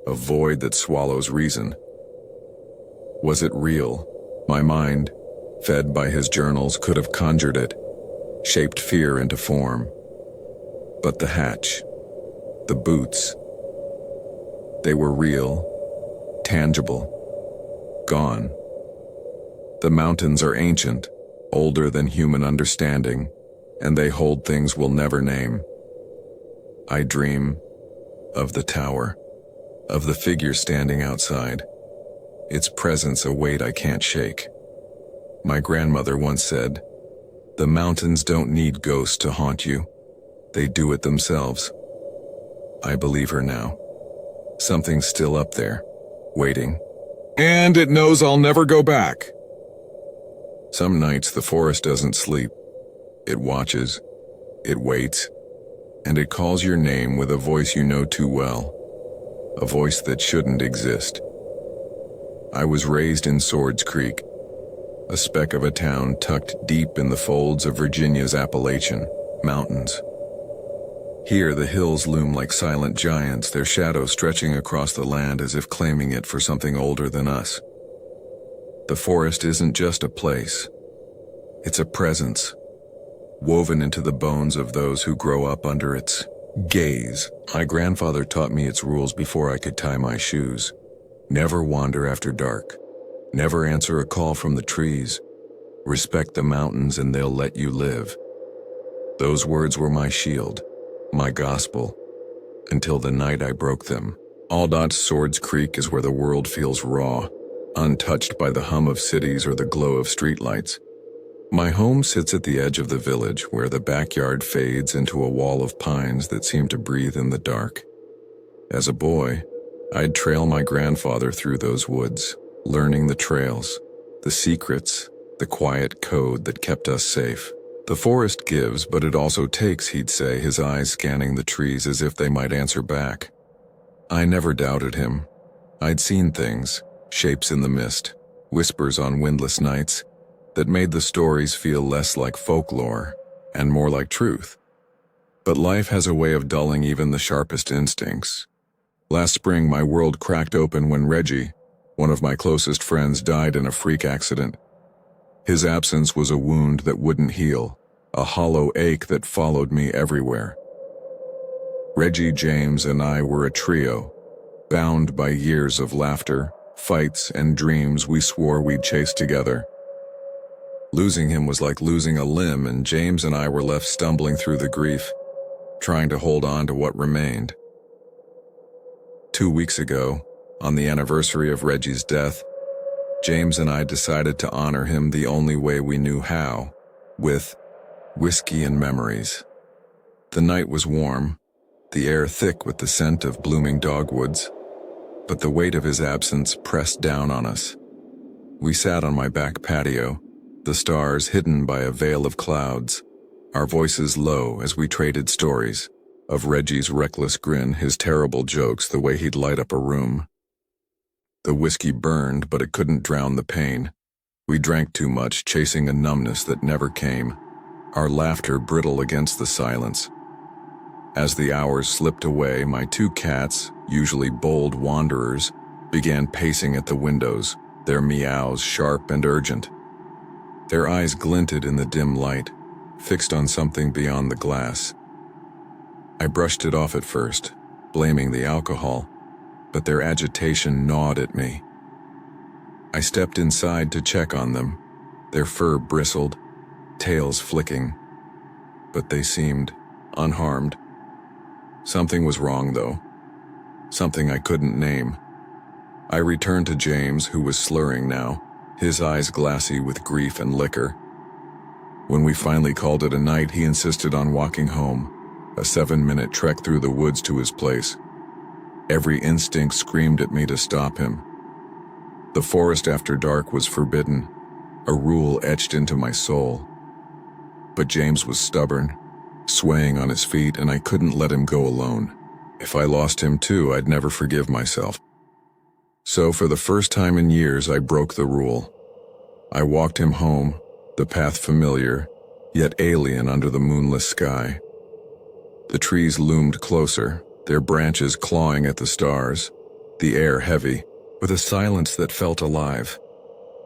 Speaker 1: A void that swallows reason. Was it real? My mind, fed by his journals, could have conjured it, shaped fear into form. But the hatch, the boots, they were real, tangible, gone. The mountains are ancient, older than human understanding, and they hold things we'll never name. I dream of the tower, of the figure standing outside, its presence a weight I can't shake. My grandmother once said, "The mountains don't need ghosts to haunt you. They do it themselves." I believe her now. Something's still up there, waiting. And it knows I'll never go back. Some nights the forest doesn't sleep. It watches, it waits, and it calls your name with a voice you know too well. A voice that shouldn't exist. I was raised in Swords Creek, a speck of a town tucked deep in the folds of Virginia's Appalachian mountains. Here the hills loom like silent giants, their shadows stretching across the land as if claiming it for something older than us. The forest isn't just a place. It's a presence, woven into the bones of those who grow up under its gaze. My grandfather taught me its rules before I could tie my shoes. Never wander after dark. Never answer a call from the trees. Respect the mountains and they'll let you live. Those words were my shield, my gospel, until the night I broke them. Swords Creek is where the world feels raw, untouched by the hum of cities or the glow of streetlights. My home sits at the edge of the village where the backyard fades into a wall of pines that seem to breathe in the dark. As a boy, I'd trail my grandfather through those woods, learning the trails, the secrets, the quiet code that kept us safe. The forest gives, but it also takes, he'd say, his eyes scanning the trees as if they might answer back. I never doubted him. I'd seen things, shapes in the mist, whispers on windless nights, that made the stories feel less like folklore and more like truth. But life has a way of dulling even the sharpest instincts. Last spring, my world cracked open when Reggie, one of my closest friends, died in a freak accident. His absence was a wound that wouldn't heal, a hollow ache that followed me everywhere. Reggie, James, and I were a trio, bound by years of laughter, fights, and dreams we swore we'd chase together. Losing him was like losing a limb, and James and I were left stumbling through the grief, trying to hold on to what remained. 2 weeks ago, on the anniversary of Reggie's death, James and I decided to honor him the only way we knew how, with whiskey and memories. The night was warm, the air thick with the scent of blooming dogwoods, but the weight of his absence pressed down on us. We sat on my back patio, the stars hidden by a veil of clouds, our voices low as we traded stories of Reggie's reckless grin, his terrible jokes, the way he'd light up a room. The whiskey burned, but it couldn't drown the pain. We drank too much, chasing a numbness that never came, our laughter brittle against the silence. As the hours slipped away, my 2 cats, usually bold wanderers, began pacing at the windows, their meows sharp and urgent. Their eyes glinted in the dim light, fixed on something beyond the glass. I brushed it off at first, blaming the alcohol, but their agitation gnawed at me. I stepped inside to check on them, their fur bristled, tails flicking, but they seemed unharmed. Something was wrong, though. Something I couldn't name. I returned to James, who was slurring now, his eyes glassy with grief and liquor. When we finally called it a night, he insisted on walking home, a 7-minute trek through the woods to his place. Every instinct screamed at me to stop him. The forest after dark was forbidden, a rule etched into my soul. But James was stubborn, swaying on his feet, and I couldn't let him go alone. If I lost him too, I'd never forgive myself. So for the first time in years, I broke the rule. I walked him home, the path familiar, yet alien under the moonless sky. The trees loomed closer, their branches clawing at the stars, the air heavy, with a silence that felt alive.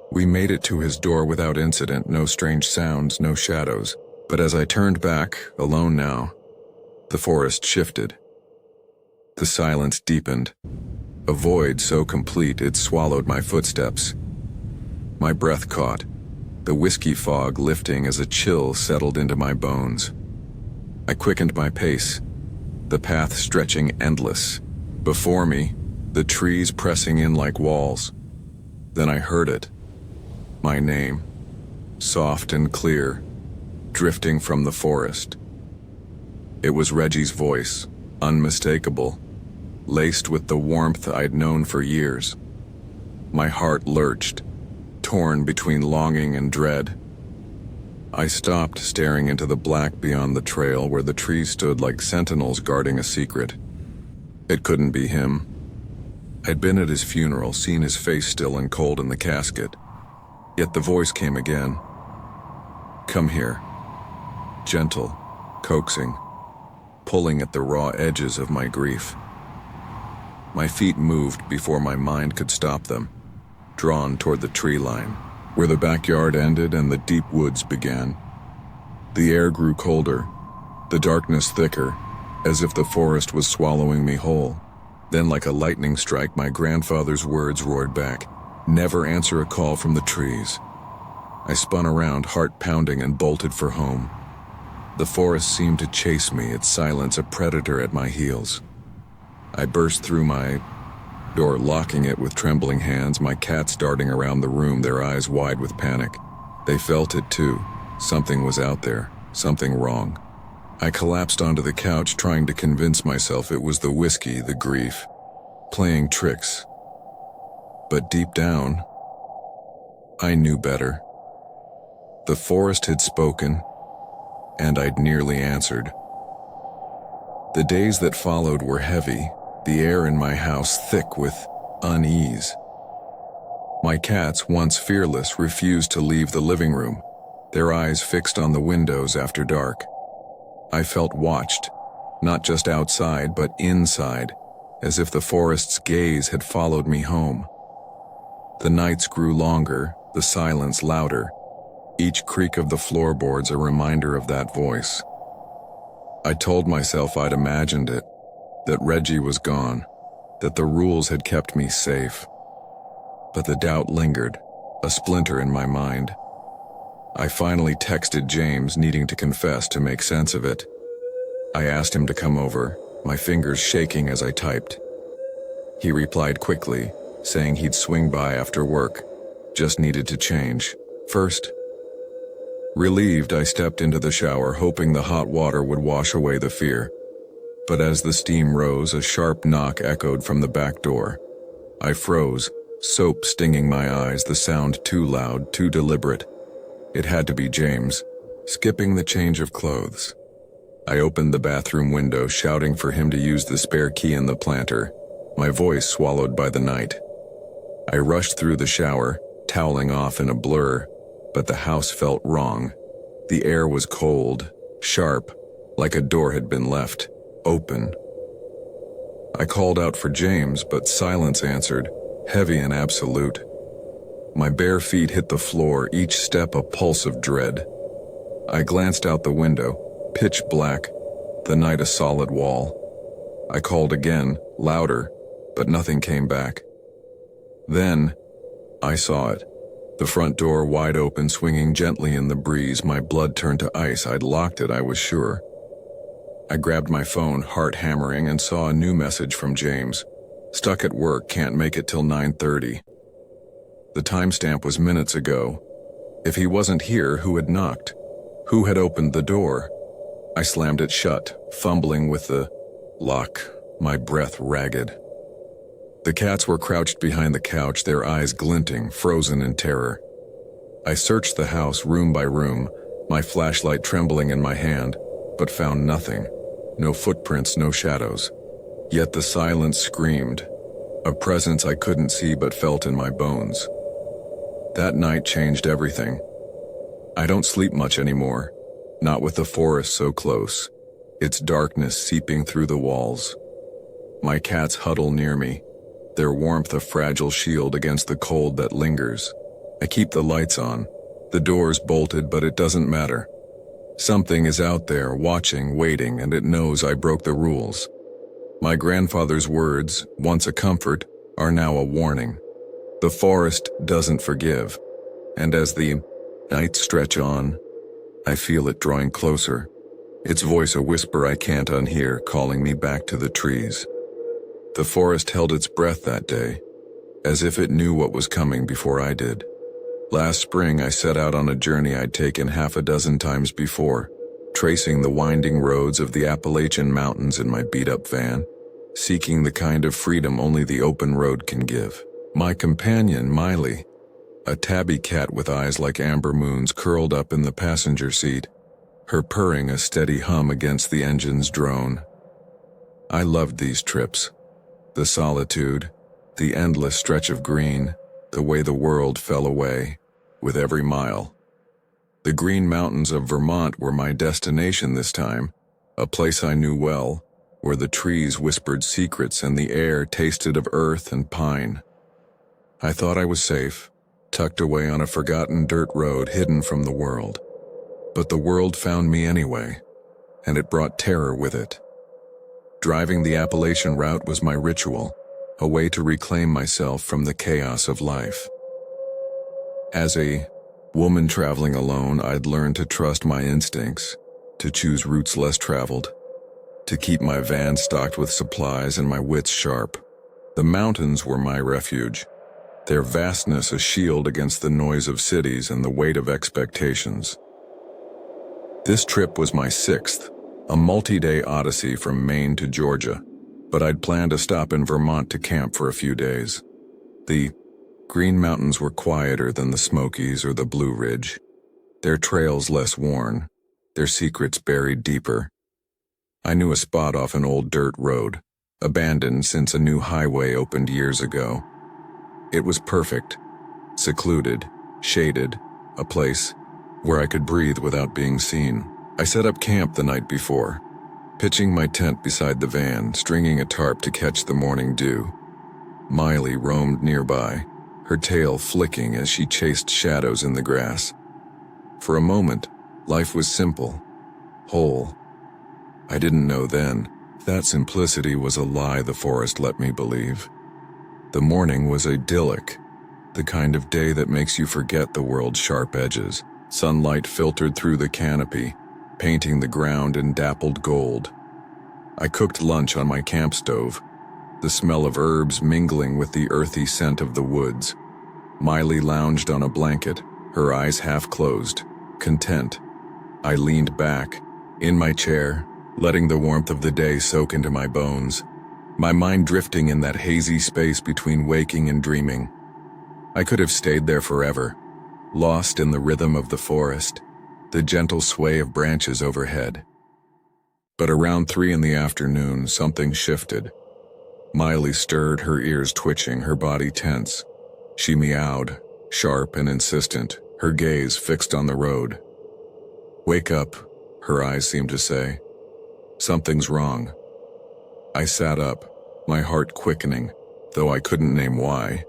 Speaker 1: We made it to his door without incident, no strange sounds, no shadows. But as I turned back, alone now, the forest shifted. The silence deepened, a void so complete it swallowed my footsteps. My breath caught, the whiskey fog lifting as a chill settled into my bones. I quickened my pace, the path stretching endless. Before me, the trees pressing in like walls. Then I heard it, my name, soft and clear, drifting from the forest. It was Reggie's voice, unmistakable, laced with the warmth I'd known for years. My heart lurched, torn between longing and dread. I stopped, staring into the black beyond the trail where the trees stood like sentinels guarding a secret. It couldn't be him. I'd been at his funeral, seen his face still and cold in the casket. Yet the voice came again. Come here. Gentle, coaxing, pulling at the raw edges of my grief. My feet moved before my mind could stop them, drawn toward the tree line, where the backyard ended and the deep woods began. The air grew colder, the darkness thicker, as if the forest was swallowing me whole. Then, like a lightning strike, my grandfather's words roared back, "Never answer a call from the trees." I spun around, heart pounding, and bolted for home. The forest seemed to chase me, its silence a predator at my heels. I burst through my door, locking it with trembling hands, my cats darting around the room, their eyes wide with panic. They felt it too. Something was out there, something wrong. I collapsed onto the couch, trying to convince myself it was the whiskey, the grief, playing tricks. But deep down, I knew better. The forest had spoken, and I'd nearly answered. The days that followed were heavy, the air in my house thick with unease. My cats, once fearless, refused to leave the living room, their eyes fixed on the windows after dark. I felt watched, not just outside but inside, as if the forest's gaze had followed me home. The nights grew longer, the silence louder, each creak of the floorboards a reminder of that voice. I told myself I'd imagined it, that Reggie was gone, that the rules had kept me safe. But the doubt lingered, a splinter in my mind. I finally texted James, needing to confess to make sense of it. I asked him to come over, my fingers shaking as I typed. He replied quickly, saying he'd swing by after work. Just needed to change first. Relieved, I stepped into the shower, hoping the hot water would wash away the fear. But as the steam rose, a sharp knock echoed from the back door. I froze, soap stinging my eyes, the sound too loud, too deliberate. It had to be James, skipping the change of clothes. I opened the bathroom window, shouting for him to use the spare key in the planter, my voice swallowed by the night. I rushed through the shower, toweling off in a blur, but the house felt wrong. The air was cold, sharp, like a door had been left open. I called out for James, but silence answered, heavy and absolute. My bare feet hit the floor, each step a pulse of dread. I glanced out the window, pitch black, the night a solid wall. I called again, louder, but nothing came back. Then, I saw it. The front door wide open, swinging gently in the breeze. My blood turned to ice. I'd locked it, I was sure. I grabbed my phone, heart hammering, and saw a new message from James. Stuck at work, can't make it till 9:30. The timestamp was minutes ago. If he wasn't here, who had knocked? Who had opened the door? I slammed it shut, fumbling with the lock, my breath ragged. The cats were crouched behind the couch, their eyes glinting, frozen in terror. I searched the house room by room, my flashlight trembling in my hand, but found nothing. No footprints, no shadows. Yet the silence screamed, a presence I couldn't see but felt in my bones. That night changed everything. I don't sleep much anymore, not with the forest so close, its darkness seeping through the walls. My cats huddle near me, their warmth a fragile shield against the cold that lingers. I keep the lights on, the doors bolted, but it doesn't matter. Something is out there, watching, waiting, and it knows I broke the rules. My grandfather's words, once a comfort, are now a warning. The forest doesn't forgive, and as the nights stretch on, I feel it drawing closer, its voice a whisper I can't unhear, calling me back to the trees. The forest held its breath that day, as if it knew what was coming before I did. Last spring, I set out on a journey I'd taken half a dozen times before, tracing the winding roads of the Appalachian mountains in my beat-up van, seeking the kind of freedom only the open road can give. My companion, Miley, a tabby cat with eyes like amber moons, curled up in the passenger seat, her purring a steady hum against the engine's drone. I loved these trips. The solitude, the endless stretch of green, the way the world fell away, with every mile. The Green Mountains of Vermont were my destination this time, a place I knew well, where the trees whispered secrets and the air tasted of earth and pine. I thought I was safe, tucked away on a forgotten dirt road hidden from the world. But the world found me anyway, and it brought terror with it. Driving the Appalachian route was my ritual, a way to reclaim myself from the chaos of life. As a woman traveling alone, I'd learned to trust my instincts, to choose routes less traveled, to keep my van stocked with supplies and my wits sharp. The mountains were my refuge, their vastness a shield against the noise of cities and the weight of expectations. This trip was my sixth, a multi-day odyssey from Maine to Georgia, but I'd planned a stop in Vermont to camp for a few days. The Green Mountains were quieter than the Smokies or the Blue Ridge, their trails less worn, their secrets buried deeper. I knew a spot off an old dirt road, abandoned since a new highway opened years ago. It was perfect, secluded, shaded, a place where I could breathe without being seen. I set up camp the night before, pitching my tent beside the van, stringing a tarp to catch the morning dew. Miley roamed nearby, her tail flicking as she chased shadows in the grass. For a moment, life was simple, whole. I didn't know then that simplicity was a lie the forest let me believe. The morning was idyllic, the kind of day that makes you forget the world's sharp edges. Sunlight filtered through the canopy, painting the ground in dappled gold. I cooked lunch on my camp stove, the smell of herbs mingling with the earthy scent of the woods. Miley lounged on a blanket, her eyes half closed, content. I leaned back, in my chair, letting the warmth of the day soak into my bones, my mind drifting in that hazy space between waking and dreaming. I could have stayed there forever, lost in the rhythm of the forest, the gentle sway of branches overhead. But around 3 in the afternoon, something shifted. Miley stirred, her ears twitching, her body tense. She meowed, sharp and insistent, her gaze fixed on the road. "Wake up," her eyes seemed to say. "Something's wrong." I sat up, my heart quickening, though I couldn't name why.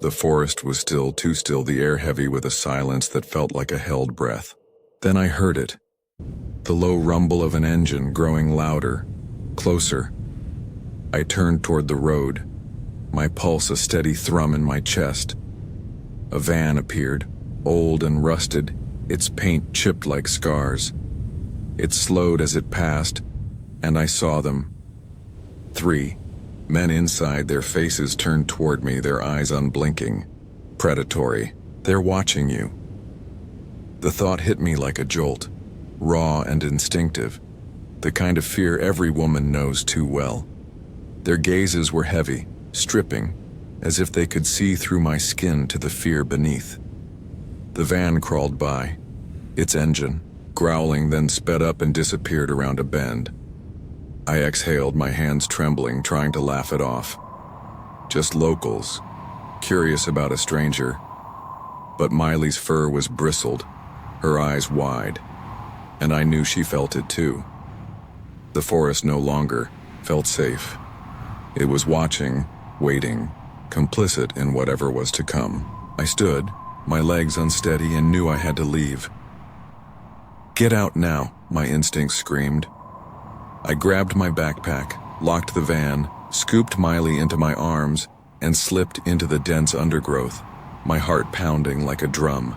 Speaker 1: The forest was still, too still, the air heavy with a silence that felt like a held breath. Then I heard it. The low rumble of an engine growing louder, closer. I turned toward the road, my pulse a steady thrum in my chest. A van appeared, old and rusted, its paint chipped like scars. It slowed as it passed, and I saw them. 3 men inside, their faces turned toward me, their eyes unblinking, predatory. "They're watching you." The thought hit me like a jolt, raw and instinctive, the kind of fear every woman knows too well. Their gazes were heavy, stripping, as if they could see through my skin to the fear beneath. The van crawled by, its engine, growling, then sped up and disappeared around a bend. I exhaled, my hands trembling, trying to laugh it off. Just locals, curious about a stranger. But Miley's fur was bristled, her eyes wide, and I knew she felt it too. The forest no longer felt safe. It was watching, waiting, complicit in whatever was to come. I stood, my legs unsteady, and knew I had to leave. "Get out now," my instinct screamed. I grabbed my backpack, locked the van, scooped Miley into my arms, and slipped into the dense undergrowth, my heart pounding like a drum.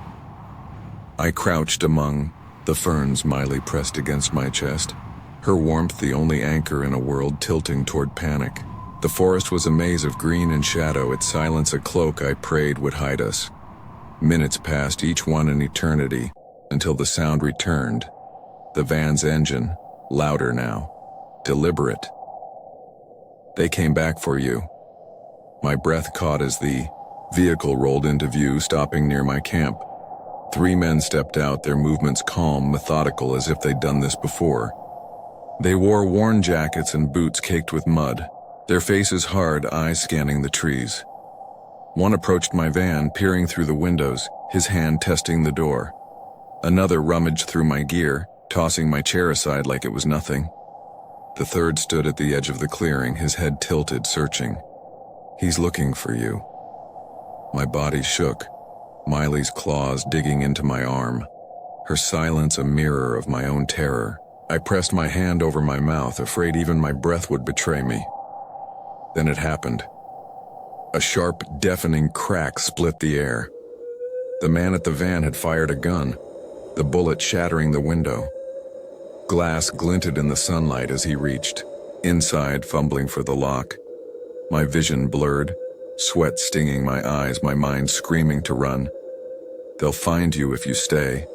Speaker 1: I crouched among the ferns. Miley pressed against my chest, her warmth the only anchor in a world tilting toward panic. The forest was a maze of green and shadow, its silence a cloak I prayed would hide us. Minutes passed, each one an eternity, until the sound returned. The van's engine, louder now, deliberate. "They came back for you." My breath caught as the vehicle rolled into view, stopping near my camp. 3 men stepped out, their movements calm, methodical, as if they'd done this before. They wore worn jackets and boots caked with mud, their faces hard, eyes scanning the trees. One approached my van, peering through the windows, his hand testing the door. Another rummaged through my gear, tossing my chair aside like it was nothing. The third stood at the edge of the clearing, his head tilted, searching. "He's looking for you." My body shook, Miley's claws digging into my arm, her silence a mirror of my own terror. I pressed my hand over my mouth, afraid even my breath would betray me. Then it happened. A sharp, deafening crack split the air. The man at the van had fired a gun, the bullet shattering the window. Glass glinted in the sunlight as he reached, inside, fumbling for the lock. My vision blurred, sweat stinging my eyes, my mind screaming to run. "They'll find you if you stay."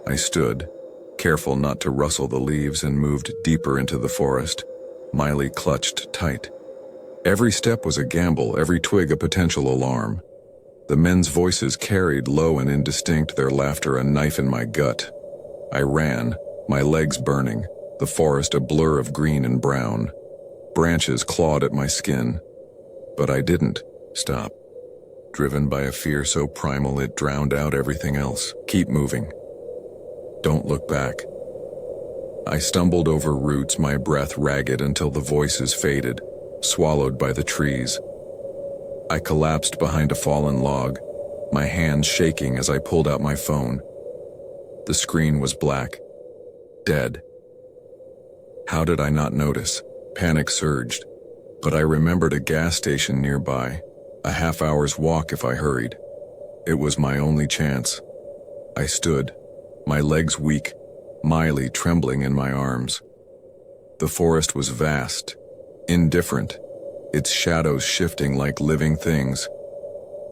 Speaker 1: I stood, careful not to rustle the leaves, and moved deeper into the forest. Miley clutched tight. Every step was a gamble, every twig a potential alarm. The men's voices carried low and indistinct, their laughter a knife in my gut. I ran, my legs burning, the forest a blur of green and brown. Branches clawed at my skin. But I didn't stop, driven by a fear so primal it drowned out everything else. "Keep moving. Don't look back." I stumbled over roots, my breath ragged until the voices faded, swallowed by the trees. I collapsed behind a fallen log, my hands shaking as I pulled out my phone. The screen was black, dead. How did I not notice? Panic surged, but I remembered a gas station nearby, a half-hour's walk if I hurried. It was my only chance. I stood, my legs weak, Miley trembling in my arms. The forest was vast, indifferent, its shadows shifting like living things.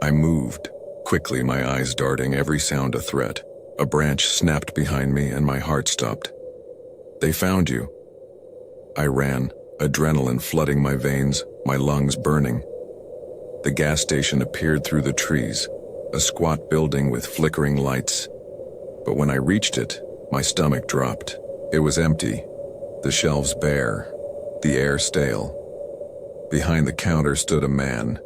Speaker 1: I moved, quickly, my eyes darting every sound a threat. A branch snapped behind me and my heart stopped. "They found you." I ran, adrenaline flooding my veins, my lungs burning. The gas station appeared through the trees, a squat building with flickering lights. But when I reached it, my stomach dropped. It was empty, the shelves bare, the air stale. Behind the counter stood a man,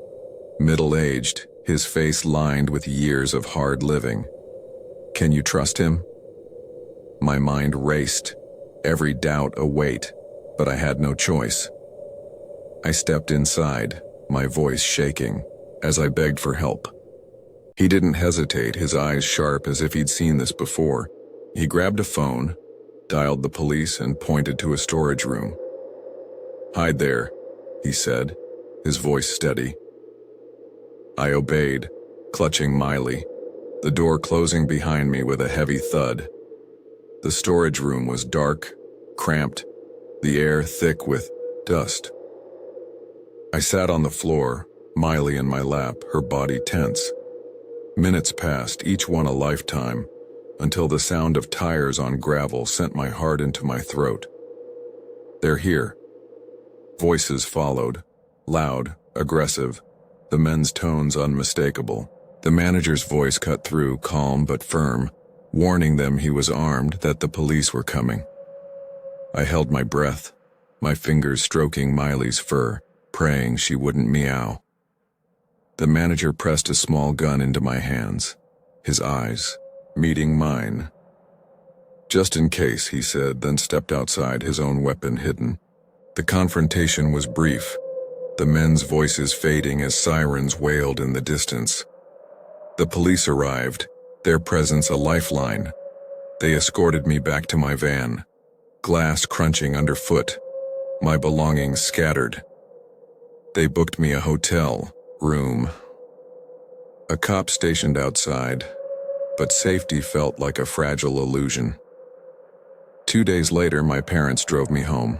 Speaker 1: middle-aged, his face lined with years of hard living. "Can you trust him?" My mind raced, every doubt a weight, but I had no choice. I stepped inside, my voice shaking, as I begged for help. He didn't hesitate, his eyes sharp as if he'd seen this before. He grabbed a phone, dialed the police, and pointed to a storage room. "Hide there," he said, his voice steady. I obeyed, clutching Miley, the door closing behind me with a heavy thud. The storage room was dark, cramped, the air thick with dust. I sat on the floor, Miley in my lap, her body tense. Minutes passed, each one a lifetime, until the sound of tires on gravel sent my heart into my throat. "They're here." Voices followed, loud, aggressive, the men's tones unmistakable. The manager's voice cut through, calm but firm, warning them he was armed, that the police were coming. I held my breath, my fingers stroking Miley's fur, praying she wouldn't meow. The manager pressed a small gun into my hands, his eyes meeting mine. "Just in case," he said, then stepped outside, his own weapon hidden. The confrontation was brief, the men's voices fading as sirens wailed in the distance. The police arrived, their presence a lifeline. They escorted me back to my van, glass crunching underfoot, my belongings scattered. They booked me a hotel room. A cop stationed outside, but safety felt like a fragile illusion. 2 days later, my parents drove me home.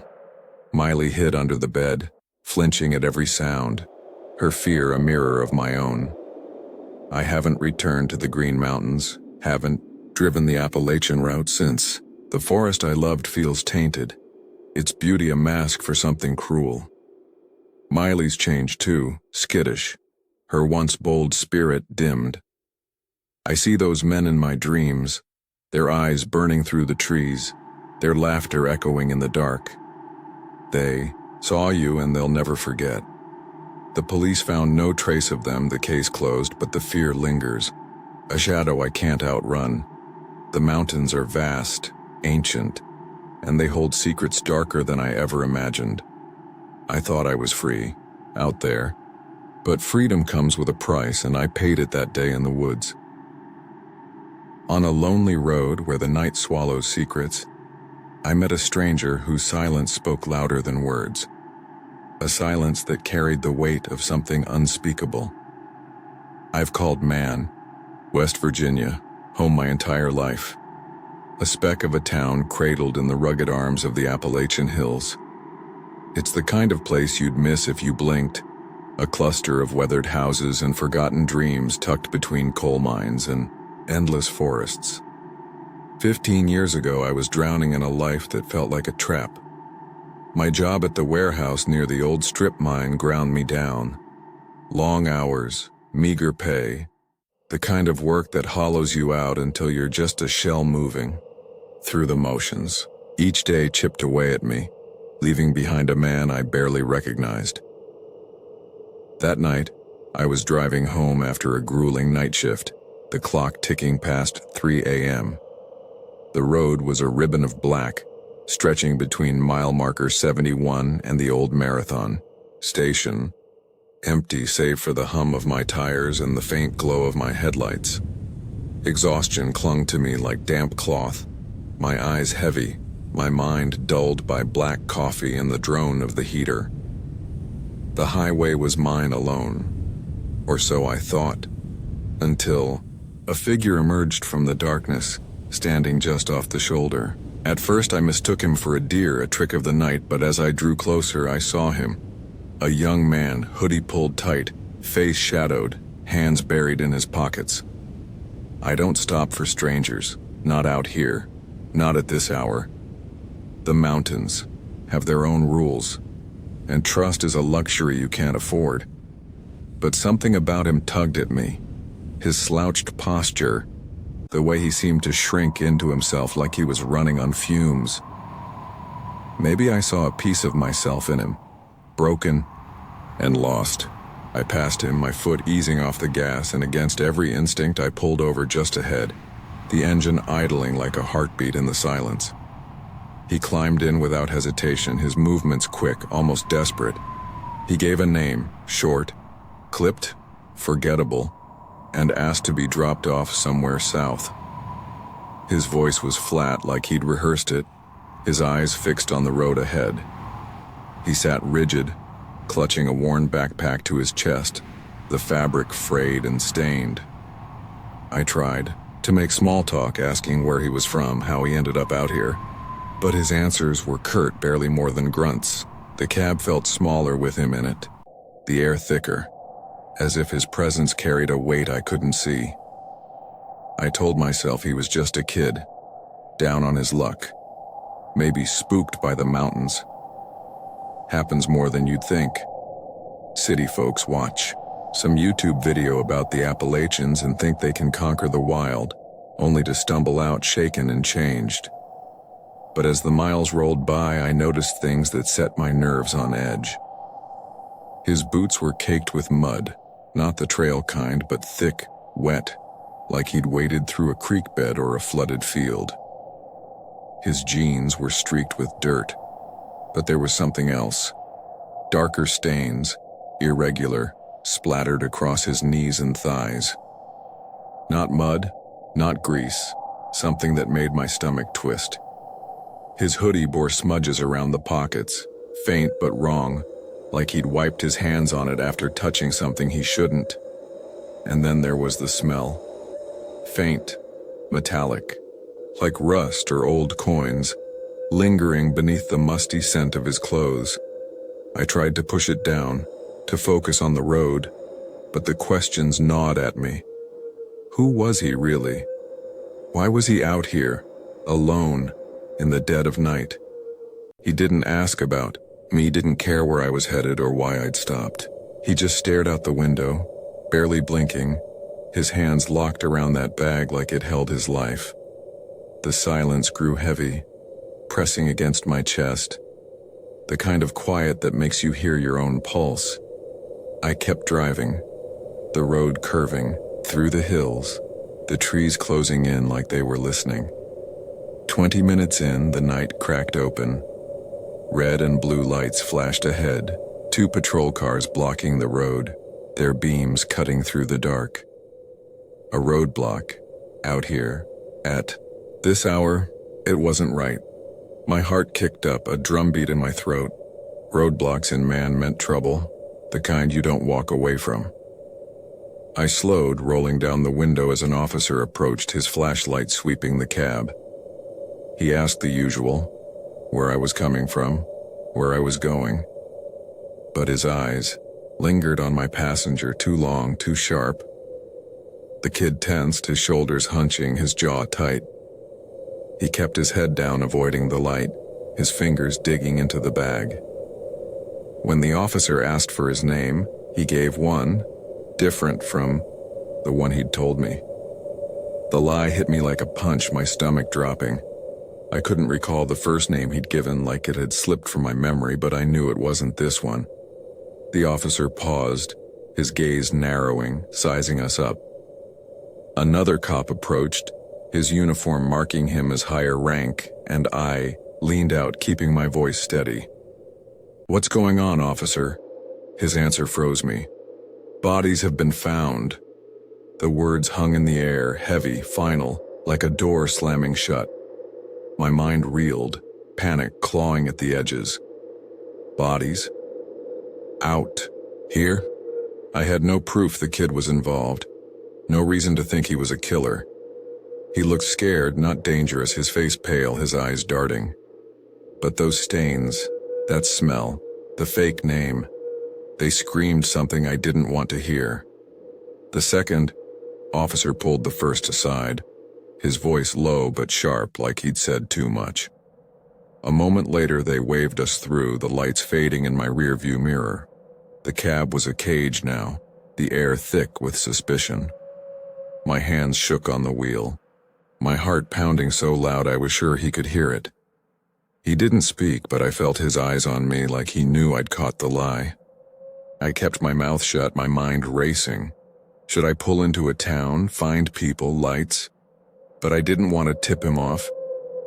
Speaker 1: Miley hid under the bed, flinching at every sound, her fear a mirror of my own. I haven't returned to the Green Mountains, haven't driven the Appalachian route since. The forest I loved feels tainted, its beauty a mask for something cruel. Miley's changed too, skittish, her once bold spirit dimmed. I see those men in my dreams, their eyes burning through the trees, their laughter echoing in the dark. They saw you and they'll never forget. The police found no trace of them, the case closed, but the fear lingers, a shadow I can't outrun. The mountains are vast, ancient, and they hold secrets darker than I ever imagined. I thought I was free, out there, but freedom comes with a price, and I paid it that day in the woods. On a lonely road where the night swallows secrets, I met a stranger whose silence spoke louder than words, a silence that carried the weight of something unspeakable. I've called Man, West Virginia, home my entire life, a speck of a town cradled in the rugged arms of the Appalachian hills. It's the kind of place you'd miss if you blinked, a cluster of weathered houses and forgotten dreams tucked between coal mines and endless forests. 15 years ago, I was drowning in a life that felt like a trap. My job at the warehouse near the old strip mine ground me down. Long hours, meager pay, the kind of work that hollows you out until you're just a shell moving through the motions. Each day chipped away at me, leaving behind a man I barely recognized. That night, I was driving home after a grueling night shift, the clock ticking past 3 a.m. The road was a ribbon of black, stretching between mile marker 71 and the old Marathon station, empty save for the hum of my tires and the faint glow of my headlights. Exhaustion clung to me like damp cloth, my eyes heavy, my mind dulled by black coffee and the drone of the heater. The highway was mine alone, or so I thought, until a figure emerged from the darkness, standing just off the shoulder. At first I mistook him for a deer, a trick of the night, but as I drew closer I saw him. A young man, hoodie pulled tight, face shadowed, hands buried in his pockets. I don't stop for strangers, not out here, not at this hour. The mountains have their own rules, and trust is a luxury you can't afford. But something about him tugged at me. His slouched posture, the way he seemed to shrink into himself like he was running on fumes. Maybe I saw a piece of myself in him, broken and lost. I passed him, my foot easing off the gas, and against every instinct I pulled over just ahead, the engine idling like a heartbeat in the silence. He climbed in without hesitation, his movements quick, almost desperate. He gave a name, short, clipped, forgettable, and asked to be dropped off somewhere south. His voice was flat, like he'd rehearsed it, his eyes fixed on the road ahead. He sat rigid, clutching a worn backpack to his chest, the fabric frayed and stained. I tried to make small talk, asking where he was from, how he ended up out here, but his answers were curt, barely more than grunts. The cab felt smaller with him in it, the air thicker, as if his presence carried a weight I couldn't see. I told myself he was just a kid, down on his luck, maybe spooked by the mountains. Happens more than you'd think. City folks watch some YouTube video about the Appalachians and think they can conquer the wild, only to stumble out shaken and changed. But as the miles rolled by, I noticed things that set my nerves on edge. His boots were caked with mud, not the trail kind, but thick, wet, like he'd waded through a creek bed or a flooded field. His jeans were streaked with dirt, but there was something else. Darker stains, irregular, splattered across his knees and thighs. Not mud, not grease, something that made my stomach twist. His hoodie bore smudges around the pockets, faint but wrong, like he'd wiped his hands on it after touching something he shouldn't. And then there was the smell. Faint, metallic, like rust or old coins, lingering beneath the musty scent of his clothes. I tried to push it down, to focus on the road, but the questions gnawed at me. Who was he really? Why was he out here, alone, in the dead of night? He didn't ask about me, didn't care where I was headed or why I'd stopped. He just stared out the window, barely blinking, his hands locked around that bag like it held his life. The silence grew heavy, pressing against my chest, the kind of quiet that makes you hear your own pulse. I kept driving, the road curving, through the hills, the trees closing in like they were listening. 20 minutes in, the night cracked open. Red and blue lights flashed ahead, 2 patrol cars blocking the road, their beams cutting through the dark. A roadblock, out here, at this hour, it wasn't right. My heart kicked up, a drumbeat in my throat. Roadblocks in man meant trouble, the kind you don't walk away from. I slowed, rolling down the window as an officer approached, his flashlight sweeping the cab. He asked the usual, where I was coming from, where I was going. But his eyes lingered on my passenger, too long, too sharp. The kid tensed, his shoulders hunching, his jaw tight. He kept his head down, avoiding the light, his fingers digging into the bag. When the officer asked for his name, he gave one, different from the one he'd told me. The lie hit me like a punch, my stomach dropping. I couldn't recall the first name he'd given, like it had slipped from my memory, but I knew it wasn't this one. The officer paused, his gaze narrowing, sizing us up. Another cop approached, his uniform marking him as higher rank, and I leaned out, keeping my voice steady. "What's going on, officer?" His answer froze me. "Bodies have been found." The words hung in the air, heavy, final, like a door slamming shut. My mind reeled, panic clawing at the edges. Bodies? Out here? I had no proof the kid was involved, no reason to think he was a killer. He looked scared, not dangerous, his face pale, his eyes darting. But those stains, that smell, the fake name, they screamed something I didn't want to hear. The second officer pulled the first aside, his voice low but sharp, like he'd said too much. A moment later, they waved us through, the lights fading in my rearview mirror. The cab was a cage now, the air thick with suspicion. My hands shook on the wheel, my heart pounding so loud I was sure he could hear it. He didn't speak, but I felt his eyes on me like he knew I'd caught the lie. I kept my mouth shut, my mind racing. Should I pull into a town, find people, lights? But I didn't want to tip him off,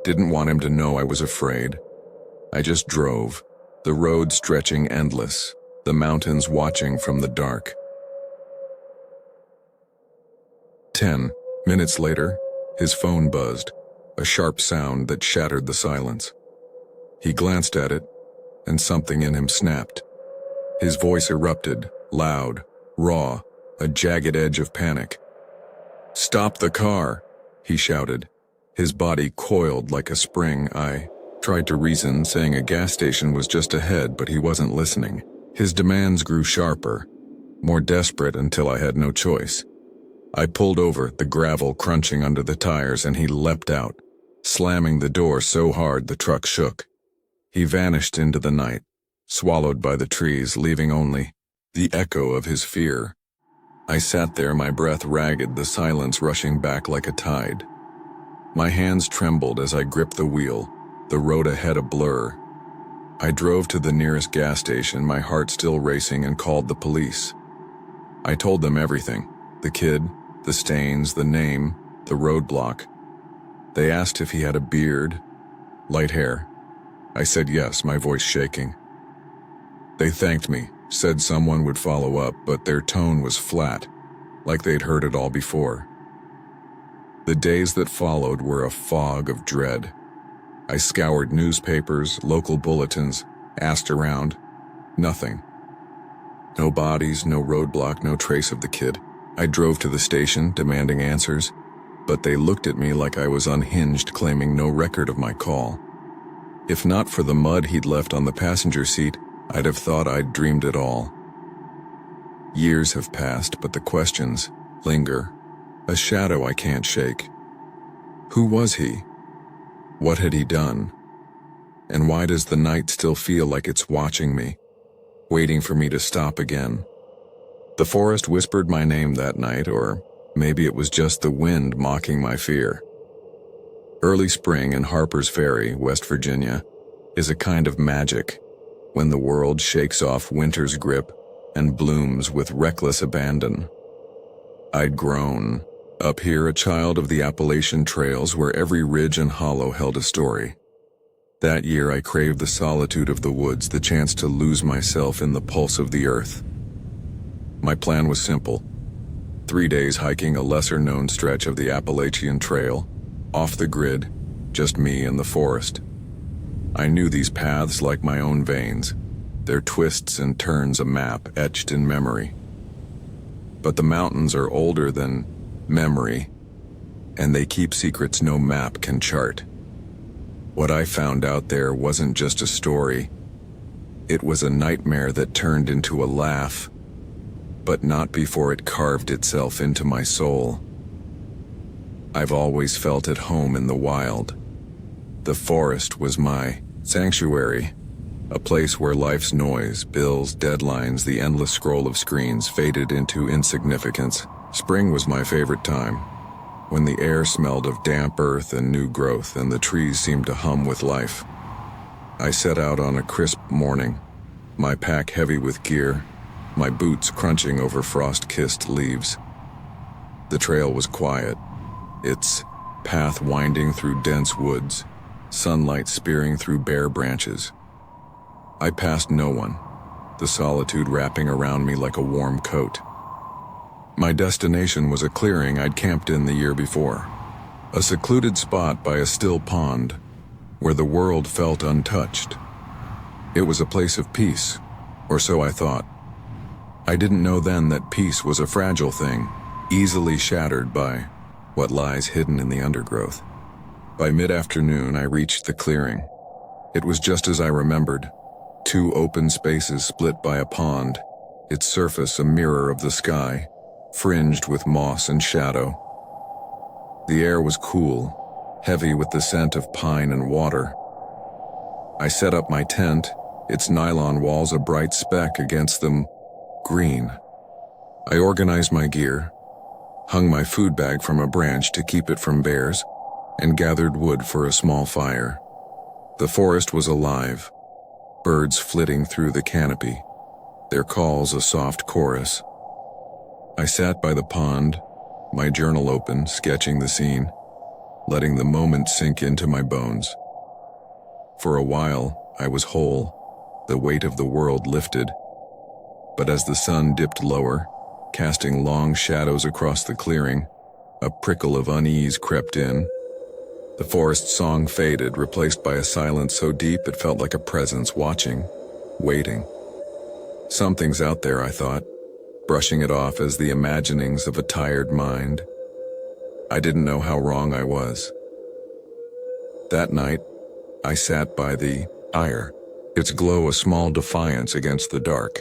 Speaker 1: didn't want him to know I was afraid. I just drove, the road stretching endless, the mountains watching from the dark. 10 minutes later, his phone buzzed, a sharp sound that shattered the silence. He glanced at it, and something in him snapped. His voice erupted, loud, raw, a jagged edge of panic. "Stop the car!" he shouted. His body coiled like a spring. I tried to reason, saying a gas station was just ahead, but he wasn't listening. His demands grew sharper, more desperate until I had no choice. I pulled over, the gravel crunching under the tires, and he leapt out, slamming the door so hard the truck shook. He vanished into the night, swallowed by the trees, leaving only the echo of his fear. I sat there, my breath ragged, the silence rushing back like a tide. My hands trembled as I gripped the wheel, the road ahead a blur. I drove to the nearest gas station, my heart still racing, and called the police. I told them everything, the kid, the stains, the name, the roadblock. They asked if he had a beard, light hair. I said yes, my voice shaking. They thanked me, said someone would follow up, but their tone was flat, like they'd heard it all before. The days that followed were a fog of dread. I scoured newspapers, local bulletins, asked around. Nothing. No bodies, no roadblock, no trace of the kid. I drove to the station, demanding answers, but they looked at me like I was unhinged, claiming no record of my call. If not for the mud he'd left on the passenger seat, I'd have thought I'd dreamed it all. Years have passed, but the questions linger, a shadow I can't shake. Who was he? What had he done? And why does the night still feel like it's watching me, waiting for me to stop again? The forest whispered my name that night, or maybe it was just the wind mocking my fear. Early spring in Harper's Ferry, West Virginia, is a kind of magic, when the world shakes off winter's grip and blooms with reckless abandon. I'd grown, up here a child of the Appalachian trails where every ridge and hollow held a story. That year I craved the solitude of the woods, the chance to lose myself in the pulse of the earth. My plan was simple. 3 days hiking a lesser-known stretch of the Appalachian Trail, off the grid, just me and the forest. I knew these paths like my own veins, their twists and turns a map etched in memory. But the mountains are older than memory, and they keep secrets no map can chart. What I found out there wasn't just a story. It was a nightmare that turned into a laugh, but not before it carved itself into my soul. I've always felt at home in the wild. The forest was my sanctuary, a place where life's noise, bills, deadlines, the endless scroll of screens faded into insignificance. Spring was my favorite time, when the air smelled of damp earth and new growth and the trees seemed to hum with life. I set out on a crisp morning, my pack heavy with gear, my boots crunching over frost-kissed leaves. The trail was quiet, its path winding through dense woods, sunlight spearing through bare branches. I passed no one, the solitude wrapping around me like a warm coat. My destination was a clearing I'd camped in the year before, a secluded spot by a still pond where the world felt untouched. It was a place of peace, or so I thought. I didn't know then that peace was a fragile thing, easily shattered by what lies hidden in the undergrowth. By mid-afternoon, I reached the clearing. It was just as I remembered. Two open spaces split by a pond, its surface a mirror of the sky, fringed with moss and shadow. The air was cool, heavy with the scent of pine and water. I set up my tent, its nylon walls a bright speck against them, green. I organized my gear, hung my food bag from a branch to keep it from bears, and gathered wood for a small fire. The forest was alive, birds flitting through the canopy, their calls a soft chorus. I sat by the pond, my journal open, sketching the scene, letting the moment sink into my bones. For a while, I was whole, the weight of the world lifted. But as the sun dipped lower, casting long shadows across the clearing, a prickle of unease crept in. The forest song faded, replaced by a silence so deep it felt like a presence watching, waiting. Something's out there, I thought, brushing it off as the imaginings of a tired mind. I didn't know how wrong I was. That night, I sat by the fire, its glow a small defiance against the dark.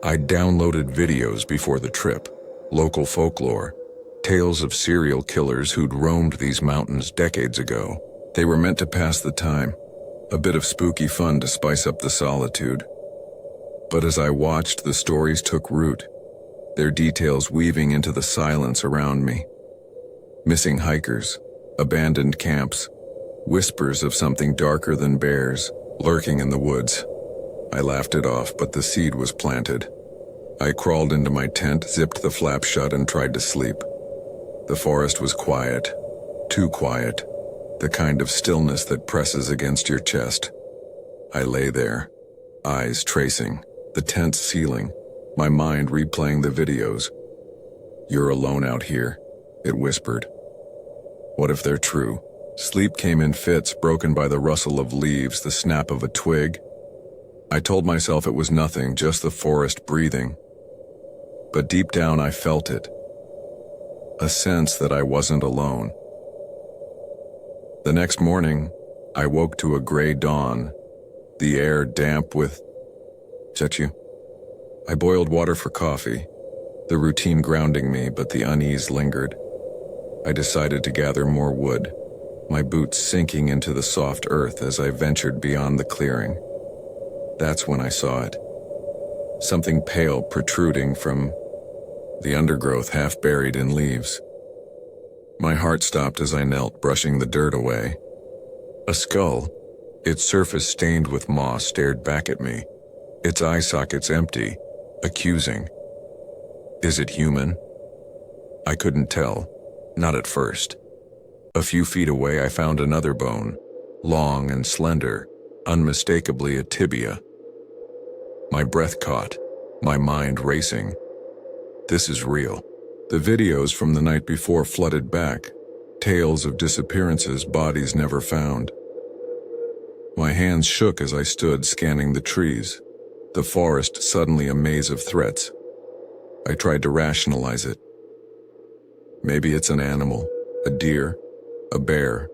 Speaker 1: I'd downloaded videos before the trip, local folklore, tales of serial killers who'd roamed these mountains decades ago. They were meant to pass the time, a bit of spooky fun to spice up the solitude. But as I watched, the stories took root, their details weaving into the silence around me. Missing hikers, abandoned camps, whispers of something darker than bears, lurking in the woods. I laughed it off, but the seed was planted. I crawled into my tent, zipped the flap shut, and tried to sleep. The forest was quiet, too quiet, the kind of stillness that presses against your chest. I lay there, eyes tracing, the tent's ceiling, my mind replaying the videos. "You're alone out here," it whispered. What if they're true? Sleep came in fits, broken by the rustle of leaves, the snap of a twig. I told myself it was nothing, just the forest breathing. But deep down I felt it. A sense that I wasn't alone. The next morning, I woke to a gray dawn, the air damp with... you? I boiled water for coffee, the routine grounding me, but the unease lingered. I decided to gather more wood, my boots sinking into the soft earth as I ventured beyond the clearing. That's when I saw it. Something pale protruding from the undergrowth, half buried in leaves. My heart stopped as I knelt, brushing the dirt away. A skull, its surface stained with moss, stared back at me, its eye sockets empty, accusing. Is it human? I couldn't tell, not at first. A few feet away I found another bone, long and slender, unmistakably a tibia. My breath caught, my mind racing. This is real. The videos from the night before flooded back, tales of disappearances, bodies never found. My hands shook as I stood scanning the trees, the forest suddenly a maze of threats. I tried to rationalize it. Maybe it's an animal, a deer, a bear.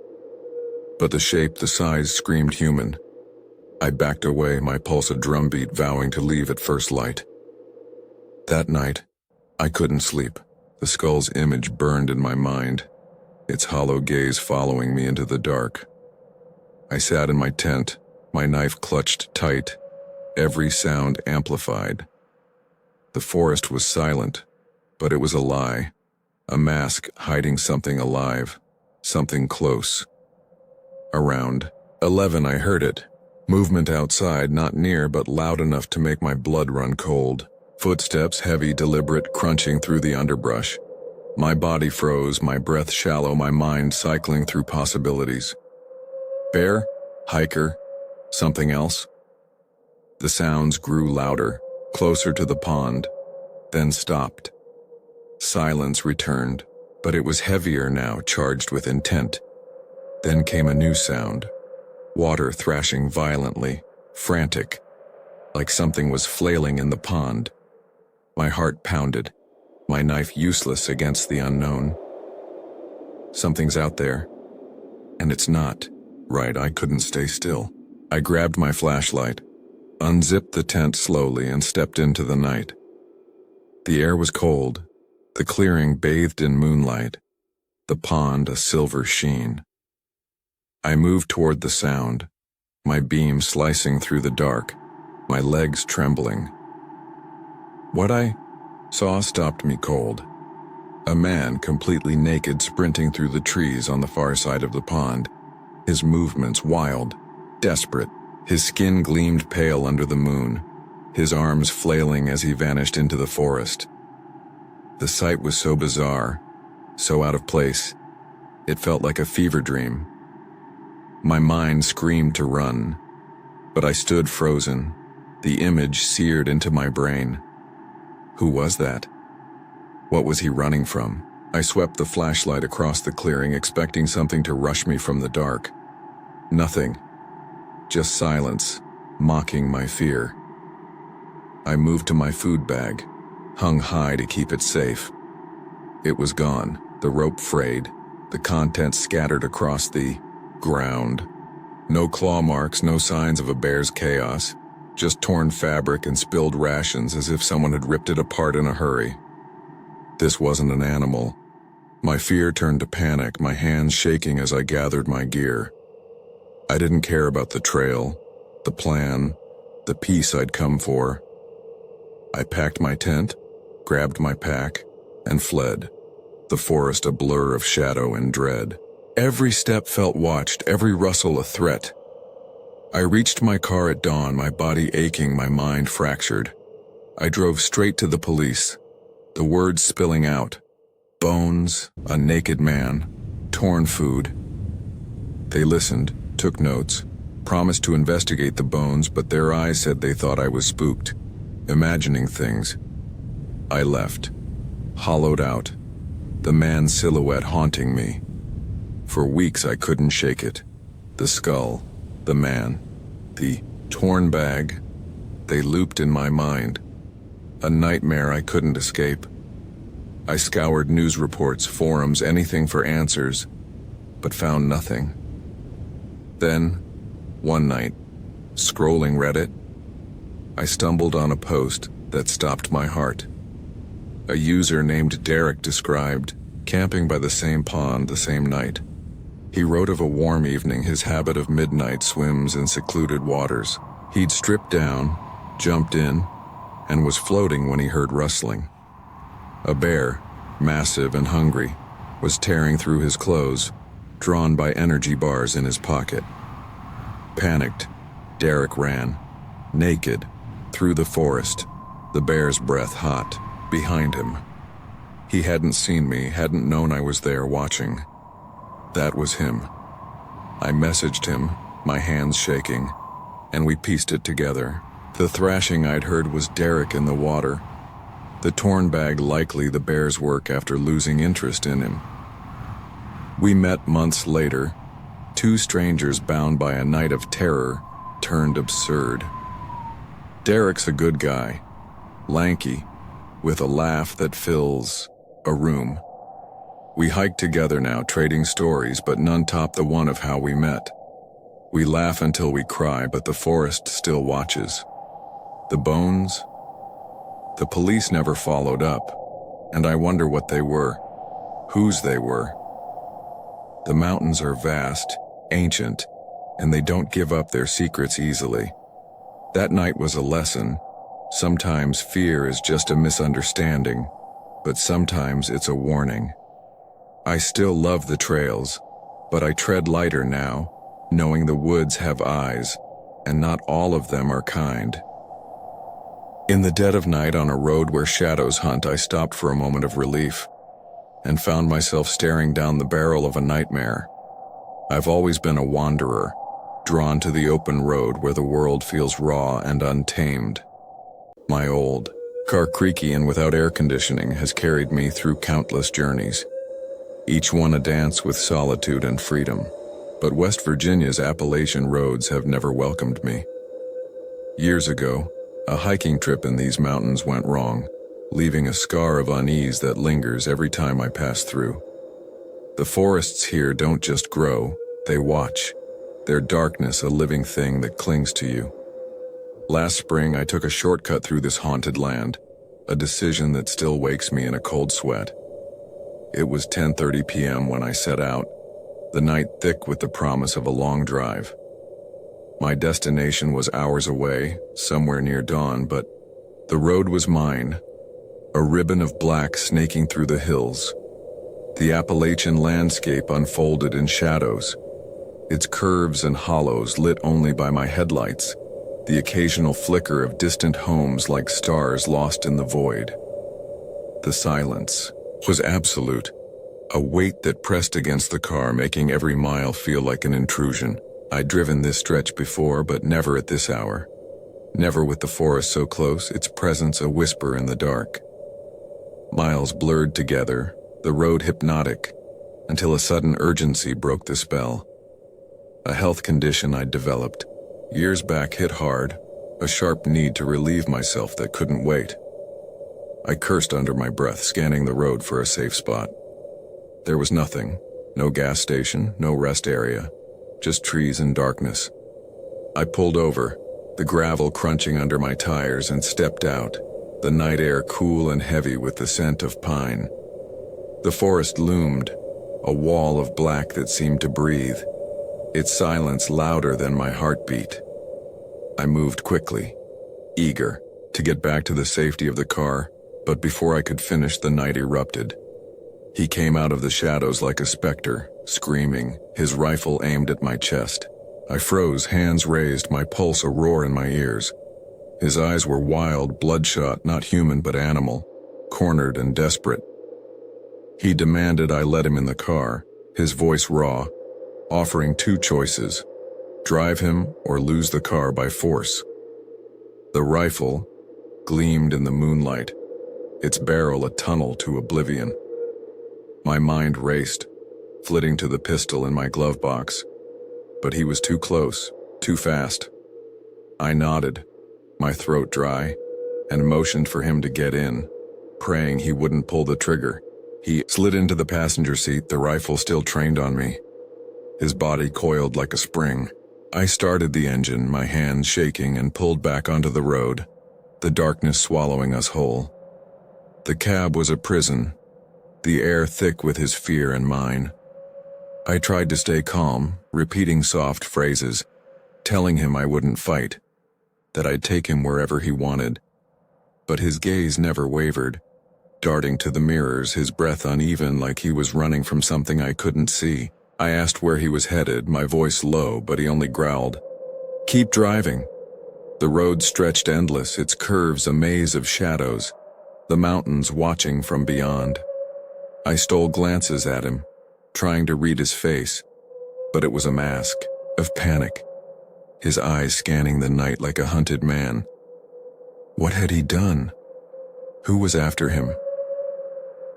Speaker 1: But the shape, the size screamed human. I backed away, my pulse a drumbeat, vowing to leave at first light. That night, I couldn't sleep. The skull's image burned in my mind, its hollow gaze following me into the dark. I sat in my tent, my knife clutched tight, every sound amplified. The forest was silent, but it was a lie, a mask hiding something alive, something close. Around 11 I heard it, movement outside, not near but loud enough to make my blood run cold. Footsteps, heavy, deliberate, crunching through the underbrush. My body froze, my breath shallow, my mind cycling through possibilities. Bear? Hiker? Something else? The sounds grew louder, closer to the pond, then stopped. Silence returned, but it was heavier now, charged with intent. Then came a new sound. Water thrashing violently, frantic, like something was flailing in the pond. My heart pounded, my knife useless against the unknown. Something's out there. And it's not. Right, I couldn't stay still. I grabbed my flashlight, unzipped the tent slowly, and stepped into the night. The air was cold, the clearing bathed in moonlight, the pond a silver sheen. I moved toward the sound, my beam slicing through the dark, my legs trembling. What I saw stopped me cold. A man completely naked sprinting through the trees on the far side of the pond, his movements wild, desperate. His skin gleamed pale under the moon, his arms flailing as he vanished into the forest. The sight was so bizarre, so out of place, it felt like a fever dream. My mind screamed to run, but I stood frozen, the image seared into my brain. Who was that? What was he running from? I swept the flashlight across the clearing, expecting something to rush me from the dark. Nothing. Just silence, mocking my fear. I moved to my food bag, hung high to keep it safe. It was gone, the rope frayed, the contents scattered across the ground. No claw marks, no signs of a bear's chaos, just torn fabric and spilled rations as if someone had ripped it apart in a hurry. This wasn't an animal. My fear turned to panic, my hands shaking as I gathered my gear. I didn't care about the trail, the plan, the peace I'd come for. I packed my tent, grabbed my pack, and fled, the forest a blur of shadow and dread. Every step felt watched, every rustle a threat. I reached my car at dawn, my body aching, my mind fractured. I drove straight to the police, the words spilling out. Bones, a naked man, torn food. They listened, took notes, promised to investigate the bones, but their eyes said they thought I was spooked, imagining things. I left, hollowed out, the man's silhouette haunting me. For weeks I couldn't shake it. The skull, the man, the torn bag, they looped in my mind. A nightmare I couldn't escape. I scoured news reports, forums, anything for answers, but found nothing. Then, one night, scrolling Reddit, I stumbled on a post that stopped my heart. A user named Derek described camping by the same pond the same night. He wrote of a warm evening, his habit of midnight swims in secluded waters. He'd stripped down, jumped in, and was floating when he heard rustling. A bear, massive and hungry, was tearing through his clothes, drawn by energy bars in his pocket. Panicked, Derek ran, naked, through the forest, the bear's breath hot, behind him. He hadn't seen me, hadn't known I was there watching. That was him. I messaged him, my hands shaking, and we pieced it together. The thrashing I'd heard was Derek in the water. The torn bag likely the bear's work after losing interest in him. We met months later, two strangers bound by a night of terror turned absurd. Derek's a good guy, lanky, with a laugh that fills a room. We hike together now, trading stories, but none top the one of how we met. We laugh until we cry, but the forest still watches. The bones? The police never followed up, and I wonder what they were, whose they were. The mountains are vast, ancient, and they don't give up their secrets easily. That night was a lesson. Sometimes fear is just a misunderstanding, but sometimes it's a warning. I still love the trails, but I tread lighter now, knowing the woods have eyes, and not all of them are kind. In the dead of night on a road where shadows hunt, I stopped for a moment of relief and found myself staring down the barrel of a nightmare. I've always been a wanderer, drawn to the open road where the world feels raw and untamed. My old car, creaky and without air conditioning, has carried me through countless journeys, each one a dance with solitude and freedom. But West Virginia's Appalachian roads have never welcomed me. Years ago, a hiking trip in these mountains went wrong, leaving a scar of unease that lingers every time I pass through. The forests here don't just grow, they watch. Their darkness a living thing that clings to you. Last spring, I took a shortcut through this haunted land, a decision that still wakes me in a cold sweat. It was 10:30 p.m. when I set out, the night thick with the promise of a long drive. My destination was hours away, somewhere near dawn, but the road was mine, a ribbon of black snaking through the hills. The Appalachian landscape unfolded in shadows, its curves and hollows lit only by my headlights, the occasional flicker of distant homes like stars lost in the void. The silence was absolute, a weight that pressed against the car, making every mile feel like an intrusion. I'd driven this stretch before, but never at this hour. Never with the forest so close, its presence a whisper in the dark. Miles blurred together, the road hypnotic, until a sudden urgency broke the spell. A health condition I'd developed years back hit hard, a sharp need to relieve myself that couldn't wait. I cursed under my breath, scanning the road for a safe spot. There was nothing, no gas station, no rest area, just trees and darkness. I pulled over, the gravel crunching under my tires, and stepped out, the night air cool and heavy with the scent of pine. The forest loomed, a wall of black that seemed to breathe, its silence louder than my heartbeat. I moved quickly, eager to get back to the safety of the car, but before I could finish, the night erupted. He came out of the shadows like a specter, screaming, his rifle aimed at my chest. I froze, hands raised, my pulse a roar in my ears. His eyes were wild, bloodshot, not human but animal, cornered and desperate. He demanded I let him in the car, his voice raw, offering two choices: drive him or lose the car by force. The rifle gleamed in the moonlight, its barrel a tunnel to oblivion. My mind raced, flitting to the pistol in my glove box, but he was too close, too fast. I nodded, my throat dry, and motioned for him to get in, praying he wouldn't pull the trigger. He slid into the passenger seat, the rifle still trained on me. His body coiled like a spring. I started the engine, my hands shaking, and pulled back onto the road, the darkness swallowing us whole. The cab was a prison, the air thick with his fear and mine. I tried to stay calm, repeating soft phrases, telling him I wouldn't fight, that I'd take him wherever he wanted. But his gaze never wavered, darting to the mirrors, his breath uneven like he was running from something I couldn't see. I asked where he was headed, my voice low, but he only growled, "Keep driving." The road stretched endless, its curves a maze of shadows, the mountains watching from beyond. I stole glances at him, trying to read his face, but it was a mask of panic, his eyes scanning the night like a hunted man. What had he done? Who was after him?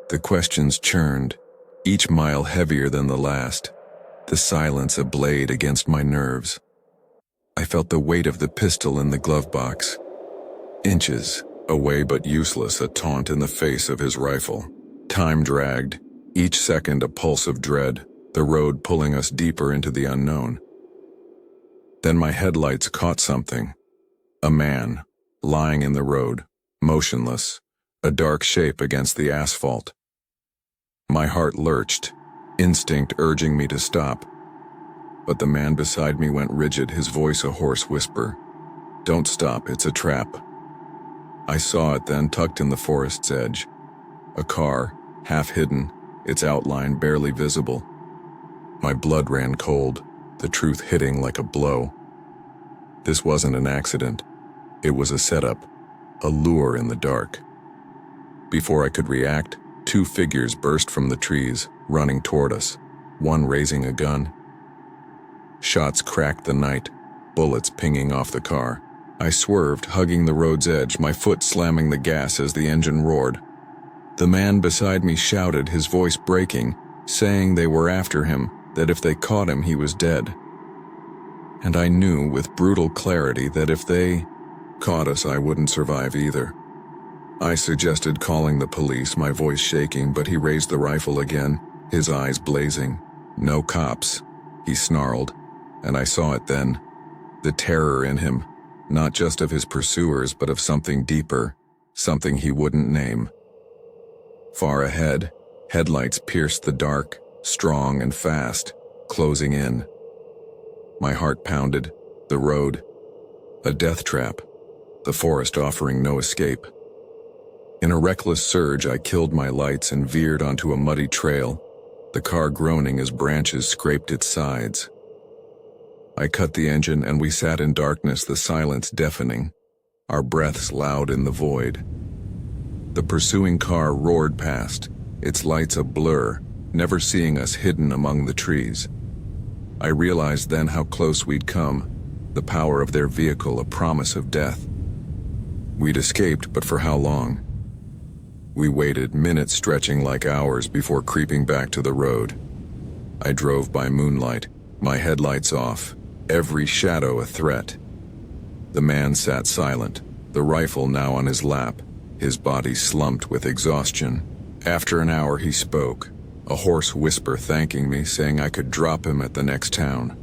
Speaker 1: The questions churned, each mile heavier than the last, the silence a blade against my nerves. I felt the weight of the pistol in the glove box. Inches away but useless, a taunt in the face of his rifle. Time dragged, each second a pulse of dread, the road pulling us deeper into the unknown. Then my headlights caught something. A man, lying in the road, motionless, a dark shape against the asphalt. My heart lurched, instinct urging me to stop. But the man beside me went rigid, his voice a hoarse whisper. "Don't stop, it's a trap." I saw it then, tucked in the forest's edge. A car, half hidden, its outline barely visible. My blood ran cold, the truth hitting like a blow. This wasn't an accident. It was a setup, a lure in the dark. Before I could react, two figures burst from the trees, running toward us, one raising a gun. Shots cracked the night, bullets pinging off the car. I swerved, hugging the road's edge, my foot slamming the gas as the engine roared. The man beside me shouted, his voice breaking, saying they were after him, that if they caught him, he was dead. And I knew with brutal clarity that if they caught us, I wouldn't survive either. I suggested calling the police, my voice shaking, but he raised the rifle again, his eyes blazing. "No cops," he snarled, and I saw it then. The terror in him, not just of his pursuers but of something deeper, something he wouldn't name. Far ahead, headlights pierced the dark, strong and fast, closing in. My heart pounded. The road. A death trap. The forest offering no escape. In a reckless surge, I killed my lights and veered onto a muddy trail, the car groaning as branches scraped its sides. I cut the engine and we sat in darkness, the silence deafening, our breaths loud in the void. The pursuing car roared past, its lights a blur, never seeing us hidden among the trees. I realized then how close we'd come, the power of their vehicle a promise of death. We'd escaped, but for how long? We waited, minutes stretching like hours before creeping back to the road. I drove by moonlight, my headlights off, every shadow a threat. The man sat silent, the rifle now on his lap, his body slumped with exhaustion. After an hour he spoke, a hoarse whisper thanking me, saying I could drop him at the next town.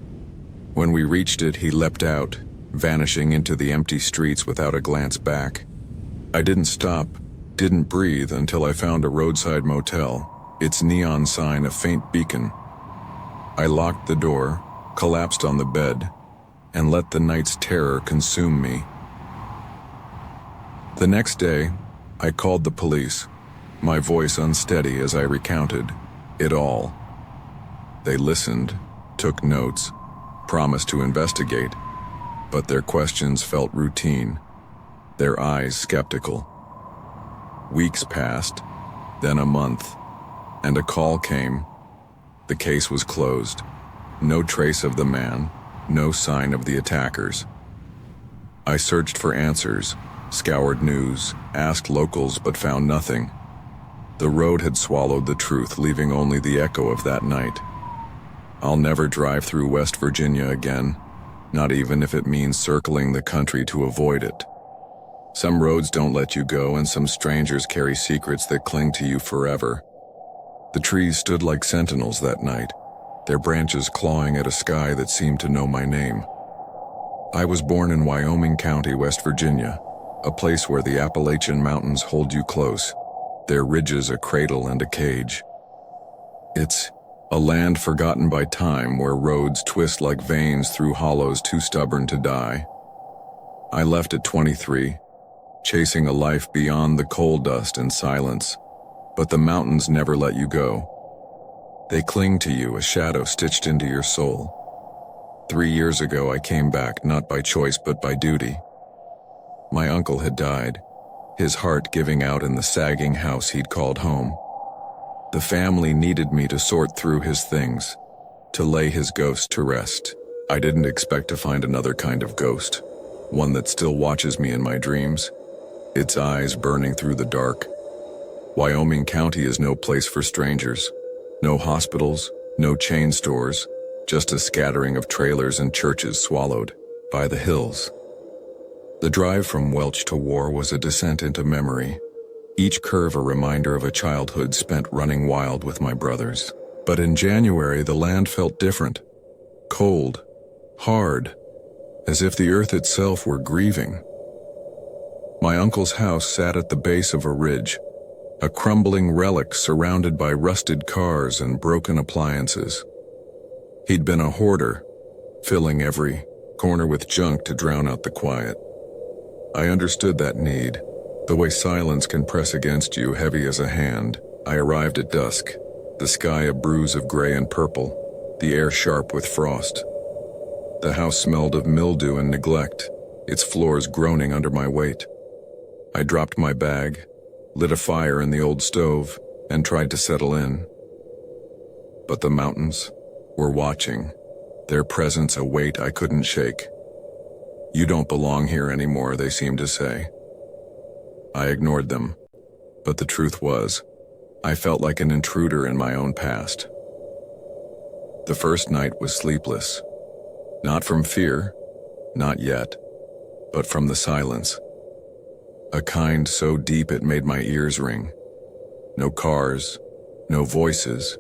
Speaker 1: When we reached it, he leapt out, vanishing into the empty streets without a glance back. I didn't stop, didn't breathe until I found a roadside motel, its neon sign a faint beacon. I locked the door, collapsed on the bed, and let the night's terror consume me. The next day, I called the police, my voice unsteady as I recounted it all. They listened, took notes, promised to investigate, but their questions felt routine, their eyes skeptical. Weeks passed, then a month, and a call came. The case was closed. No trace of the man, no sign of the attackers. I searched for answers, scoured news, asked locals, but found nothing. The road had swallowed the truth, leaving only the echo of that night. I'll never drive through West Virginia again, not even if it means circling the country to avoid it. Some roads don't let you go, and some strangers carry secrets that cling to you forever. The trees stood like sentinels that night, their branches clawing at a sky that seemed to know my name. I was born in Wyoming County, West Virginia, a place where the Appalachian Mountains hold you close, their ridges a cradle and a cage. It's a land forgotten by time, where roads twist like veins through hollows too stubborn to die. I left at 23, chasing a life beyond the coal dust and silence, but the mountains never let you go. They cling to you, a shadow stitched into your soul. 3 years ago I came back, not by choice but by duty. My uncle had died, his heart giving out in the sagging house he'd called home. The family needed me to sort through his things, to lay his ghost to rest. I didn't expect to find another kind of ghost, one that still watches me in my dreams, its eyes burning through the dark. Wyoming County is no place for strangers. No hospitals, no chain stores, just a scattering of trailers and churches swallowed by the hills. The drive from Welch to War was a descent into memory, each curve a reminder of a childhood spent running wild with my brothers. But in January, the land felt different. Cold, hard, as if the earth itself were grieving. My uncle's house sat at the base of a ridge, a crumbling relic surrounded by rusted cars and broken appliances. He'd been a hoarder, filling every corner with junk to drown out the quiet. I understood that need, the way silence can press against you heavy as a hand. I arrived at dusk, the sky a bruise of gray and purple, the air sharp with frost. The house smelled of mildew and neglect, its floors groaning under my weight. I dropped my bag, lit a fire in the old stove, and tried to settle in. But the mountains were watching, their presence a weight I couldn't shake. "You don't belong here anymore," they seemed to say. I ignored them, but the truth was, I felt like an intruder in my own past. The first night was sleepless, not from fear, not yet, but from the silence. A kind so deep it made my ears ring. No cars, no voices,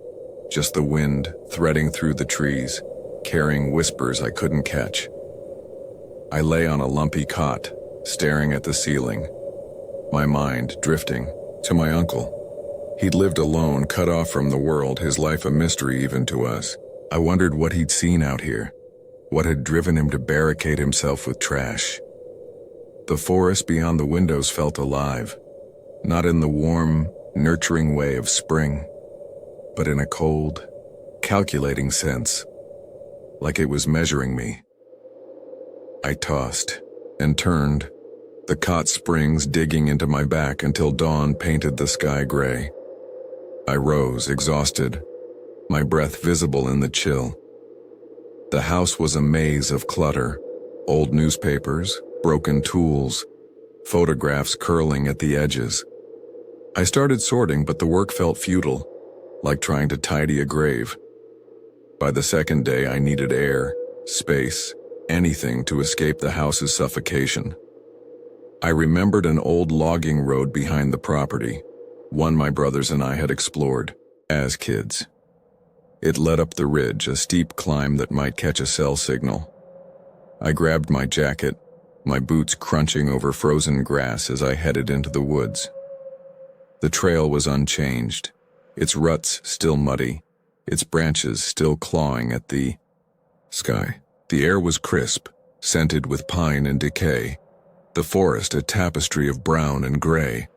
Speaker 1: just the wind threading through the trees, carrying whispers I couldn't catch. I lay on a lumpy cot, staring at the ceiling, my mind drifting to my uncle. He'd lived alone, cut off from the world, his life a mystery even to us. I wondered what he'd seen out here, what had driven him to barricade himself with trash. The forest beyond the windows felt alive, not in the warm, nurturing way of spring, but in a cold, calculating sense, like it was measuring me. I tossed and turned, the cot springs digging into my back until dawn painted the sky gray. I rose, exhausted, my breath visible in the chill. The house was a maze of clutter, old newspapers, broken tools, photographs curling at the edges. I started sorting, but the work felt futile, like trying to tidy a grave. By the second day, I needed air, space, anything to escape the house's suffocation. I remembered an old logging road behind the property, one my brothers and I had explored as kids. It led up the ridge, a steep climb that might catch a cell signal. I grabbed my jacket, my boots crunching over frozen grass as I headed into the woods. The trail was unchanged, its ruts still muddy, its branches still clawing at the sky. The air was crisp, scented with pine and decay, the forest a tapestry of brown and gray.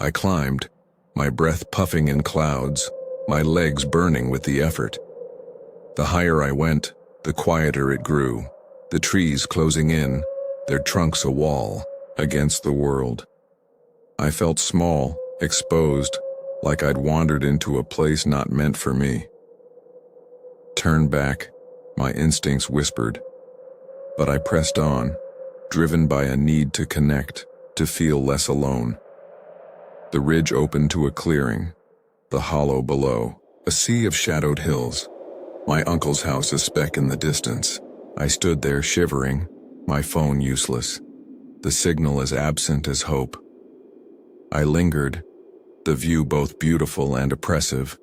Speaker 1: I climbed, my breath puffing in clouds, my legs burning with the effort. The higher I went, the quieter it grew, the trees closing in, their trunks a wall against the world. I felt small, exposed, like I'd wandered into a place not meant for me. Turn back, my instincts whispered, but I pressed on, driven by a need to connect, to feel less alone. The ridge opened to a clearing, the hollow below, a sea of shadowed hills. My uncle's house a speck in the distance. I stood there shivering, my phone useless, the signal as absent as hope. I lingered, the view both beautiful and oppressive,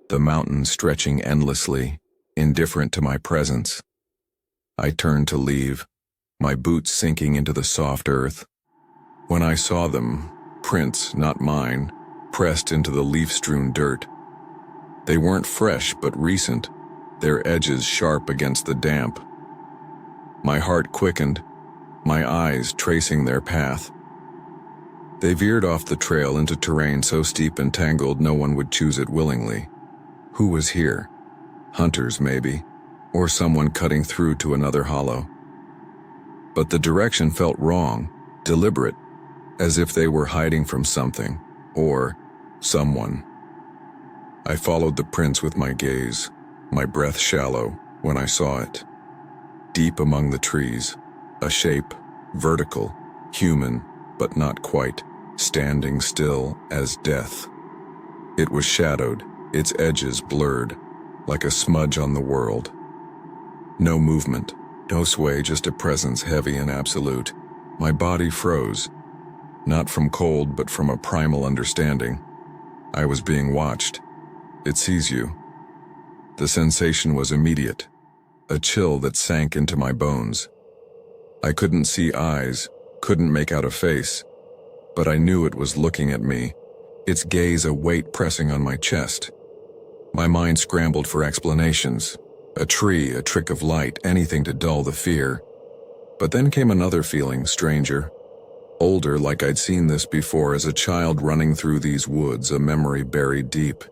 Speaker 1: the mountains stretching endlessly, indifferent to my presence. I turned to leave, my boots sinking into the soft earth. When I saw them, prints, not mine, pressed into the leaf-strewn dirt. They weren't fresh but recent, their edges sharp against the damp. My heart quickened, my eyes tracing their path. They veered off the trail into terrain so steep and tangled no one would choose it willingly. Who was here? Hunters, maybe, or someone cutting through to another hollow. But the direction felt wrong, deliberate, as if they were hiding from something, or someone. I followed the prints with my gaze, my breath shallow when I saw it. Deep among the trees, a shape, vertical, human, but not quite, standing still as death. It was shadowed, its edges blurred, like a smudge on the world. No movement, no sway, just a presence heavy and absolute. My body froze, not from cold but from a primal understanding. I was being watched. It sees you. The sensation was immediate, a chill that sank into my bones. I couldn't see eyes, couldn't make out a face, but I knew it was looking at me, its gaze a weight pressing on my chest. My mind scrambled for explanations. A tree, a trick of light, anything to dull the fear. But then came another feeling, stranger. Older, like I'd seen this before as a child running through these woods, a memory buried deep.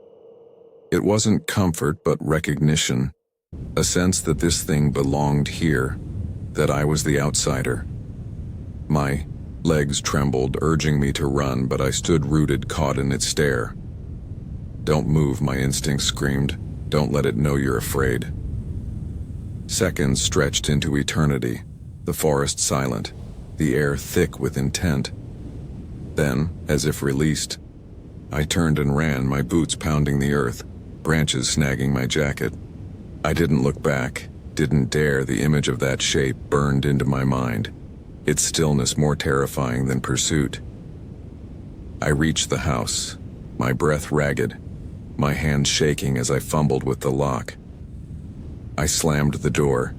Speaker 1: It wasn't comfort, but recognition. A sense that this thing belonged here, that I was the outsider. My legs trembled, urging me to run, but I stood rooted, caught in its stare. Don't move, my instinct screamed. Don't let it know you're afraid. Seconds stretched into eternity, the forest silent, the air thick with intent. Then, as if released, I turned and ran, my boots pounding the earth, branches snagging my jacket. I didn't look back, didn't dare. The image of that shape burned into my mind, its stillness more terrifying than pursuit. I reached the house, my breath ragged. my hands shaking as I fumbled with the lock. I slammed the door,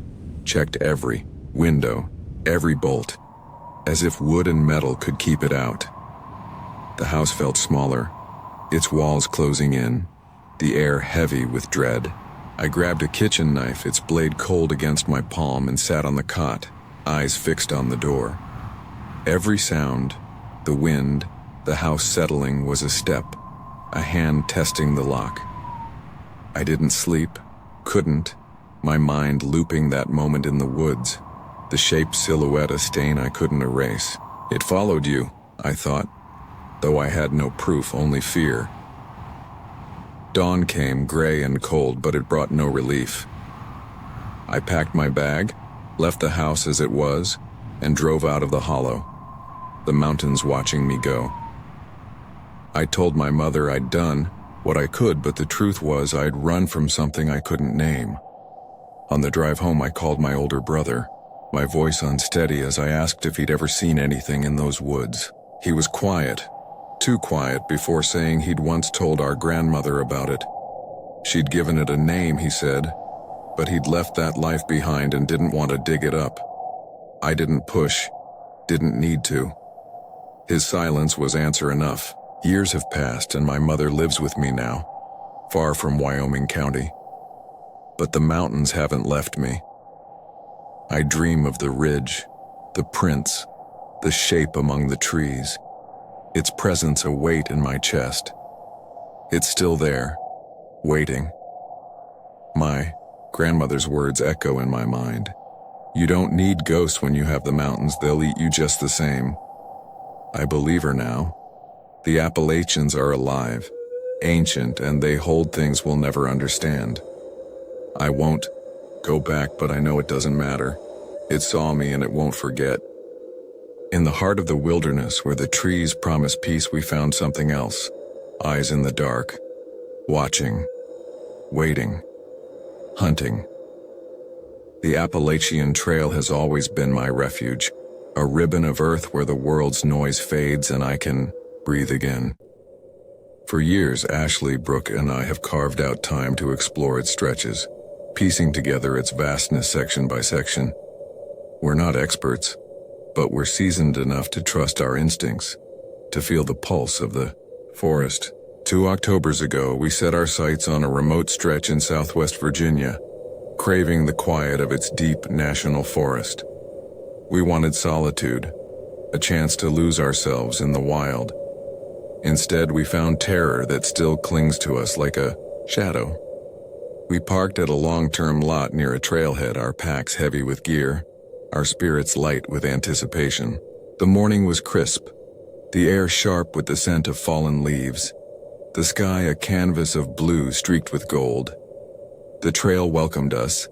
Speaker 1: checked every window, every bolt, as if wood and metal could keep it out. The house felt smaller, its walls closing in, the air heavy with dread. I grabbed a kitchen knife, its blade cold against my palm, and sat on the cot, eyes fixed on the door. Every sound, the wind, the house settling, was a step, a hand testing the lock. I didn't sleep, couldn't, my mind looping that moment in the woods, the shape, silhouette, a stain I couldn't erase. It followed you, I thought, though I had no proof, only fear. Dawn came, gray and cold, but it brought no relief. I packed my bag, left the house as it was, and drove out of the hollow, the mountains watching me go. I told my mother I'd done what I could, but the truth was I'd run from something I couldn't name. On the drive home, I called my older brother, my voice unsteady as I asked if he'd ever seen anything in those woods. He was quiet, too quiet, before saying he'd once told our grandmother about it. She'd given it a name, he said, but he'd left that life behind and didn't want to dig it up. I didn't push, didn't need to. His silence was answer enough. Years have passed and my mother lives with me now, far from Wyoming County. But the mountains haven't left me. I dream of the ridge, the prints, the shape among the trees, its presence a weight in my chest. It's still there, waiting. My grandmother's words echo in my mind. You don't need ghosts when you have the mountains, they'll eat you just the same. I believe her now. The Appalachians are alive, ancient, and they hold things we'll never understand. I won't go back, but I know it doesn't matter. It saw me and it won't forget. In the heart of the wilderness, where the trees promise peace, we found something else. Eyes in the dark, watching, waiting, hunting. The Appalachian Trail has always been my refuge, a ribbon of earth where the world's noise fades and I can breathe again. For years, Ashley, Brooke, and I have carved out time to explore its stretches, piecing together its vastness section by section. We're not experts, but we're seasoned enough to trust our instincts, to feel the pulse of the forest. 2 Octobers ago, we set our sights on a remote stretch in Southwest Virginia, craving the quiet of its deep national forest. We wanted solitude, a chance to lose ourselves in the wild. Instead, we found terror that still clings to us like a shadow. We parked at a long-term lot near a trailhead, our packs heavy with gear, our spirits light with anticipation. The morning was crisp, the air sharp with the scent of fallen leaves, the sky a canvas of blue streaked with gold. The trail welcomed us,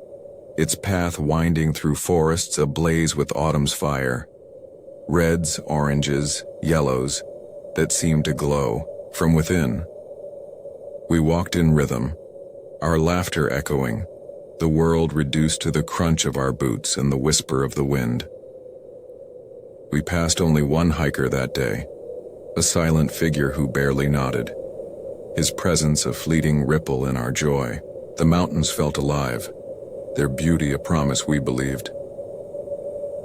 Speaker 1: its path winding through forests ablaze with autumn's fire. Reds, oranges, yellows that seemed to glow from within. We walked in rhythm, our laughter echoing, the world reduced to the crunch of our boots and the whisper of the wind. We passed only one hiker that day, a silent figure who barely nodded, his presence a fleeting ripple in our joy. The mountains felt alive, their beauty a promise we believed.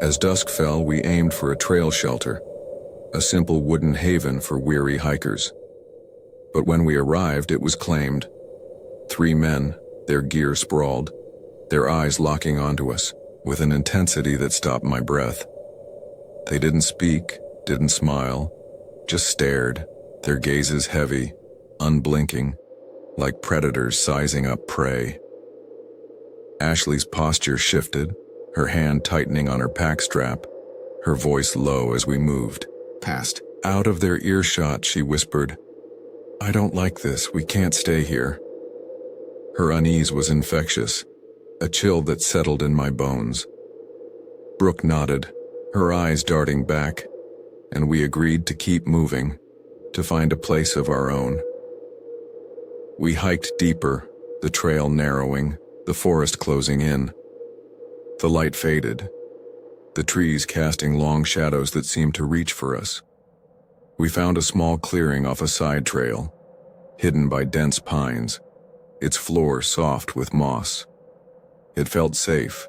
Speaker 1: As dusk fell, we aimed for a trail shelter, a simple wooden haven for weary hikers. But when we arrived, it was claimed. 3 men, their gear sprawled, their eyes locking onto us with an intensity that stopped my breath. They didn't speak, didn't smile, just stared, their gazes heavy, unblinking, like predators sizing up prey. Ashley's posture shifted, her hand tightening on her pack strap, her voice low as we moved past. Out of their earshot, she whispered, "I don't like this, we can't stay here." Her unease was infectious, a chill that settled in my bones. Brooke nodded, her eyes darting back, and we agreed to keep moving, to find a place of our own. We hiked deeper, the trail narrowing, the forest closing in. The light faded, the trees casting long shadows that seemed to reach for us. We found a small clearing off a side trail, hidden by dense pines, its floor soft with moss. It felt safe,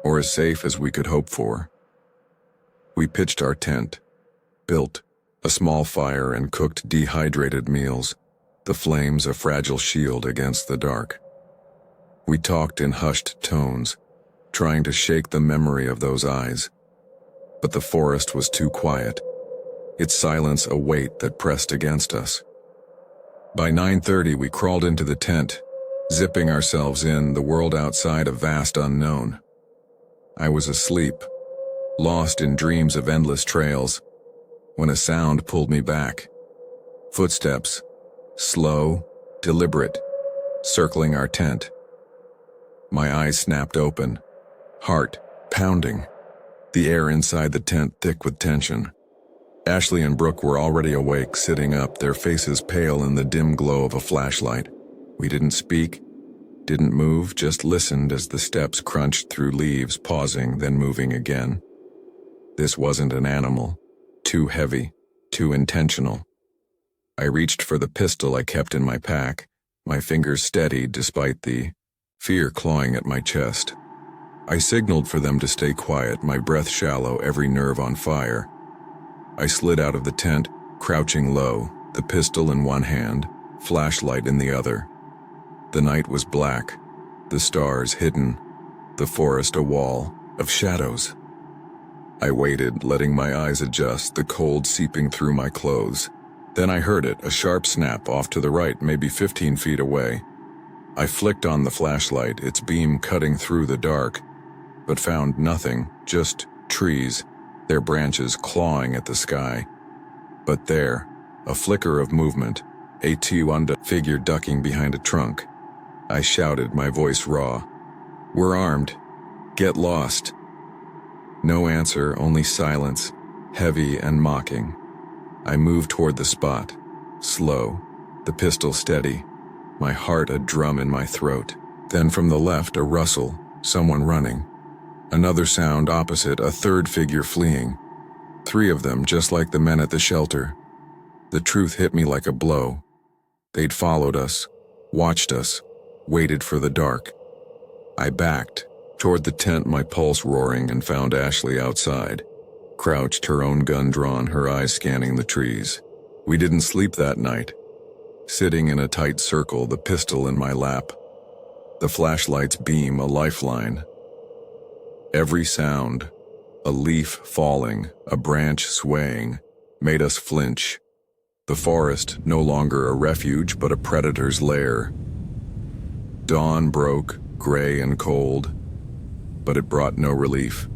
Speaker 1: or as safe as we could hope for. We pitched our tent, built a small fire and cooked dehydrated meals, the flames a fragile shield against the dark. We talked in hushed tones, trying to shake the memory of those eyes. But the forest was too quiet, its silence a weight that pressed against us. By 9:30 we crawled into the tent, zipping ourselves in, the world outside a vast unknown. I was asleep, lost in dreams of endless trails, when a sound pulled me back. Footsteps, slow, deliberate, circling our tent. My eyes snapped open, heart pounding, the air inside the tent thick with tension. Ashley and Brooke were already awake, sitting up, their faces pale in the dim glow of a flashlight. We didn't speak, didn't move, just listened as the steps crunched through leaves, pausing, then moving again. This wasn't an animal. Too heavy, too intentional. I reached for the pistol I kept in my pack, my fingers steadied despite the fear clawing at my chest. I signaled for them to stay quiet, my breath shallow, every nerve on fire. I slid out of the tent, crouching low, the pistol in one hand, flashlight in the other. The night was black, the stars hidden, the forest a wall of shadows. I waited, letting my eyes adjust, the cold seeping through my clothes. Then I heard it, a sharp snap off to the right, maybe 15 feet away. I flicked on the flashlight, its beam cutting through the dark, but found nothing, just trees, their branches clawing at the sky. But there, a flicker of movement, a T1 figure ducking behind a trunk. I shouted, my voice raw. "We're armed. Get lost." No answer, only silence, heavy and mocking. I moved toward the spot, slow, the pistol steady, my heart a drum in my throat. Then from the left, a rustle, someone running. Another sound opposite, a third figure fleeing. 3 of them, just like the men at the shelter. The truth hit me like a blow. They'd followed us, watched us, waited for the dark. I backed toward the tent, my pulse roaring, and found Ashley outside, crouched, her own gun drawn, her eyes scanning the trees. We didn't sleep that night, sitting in a tight circle, the pistol in my lap, the flashlight's beam a lifeline. Every sound, a leaf falling, a branch swaying, made us flinch. The forest, no longer a refuge but a predator's lair. Dawn broke, gray and cold, but it brought no relief.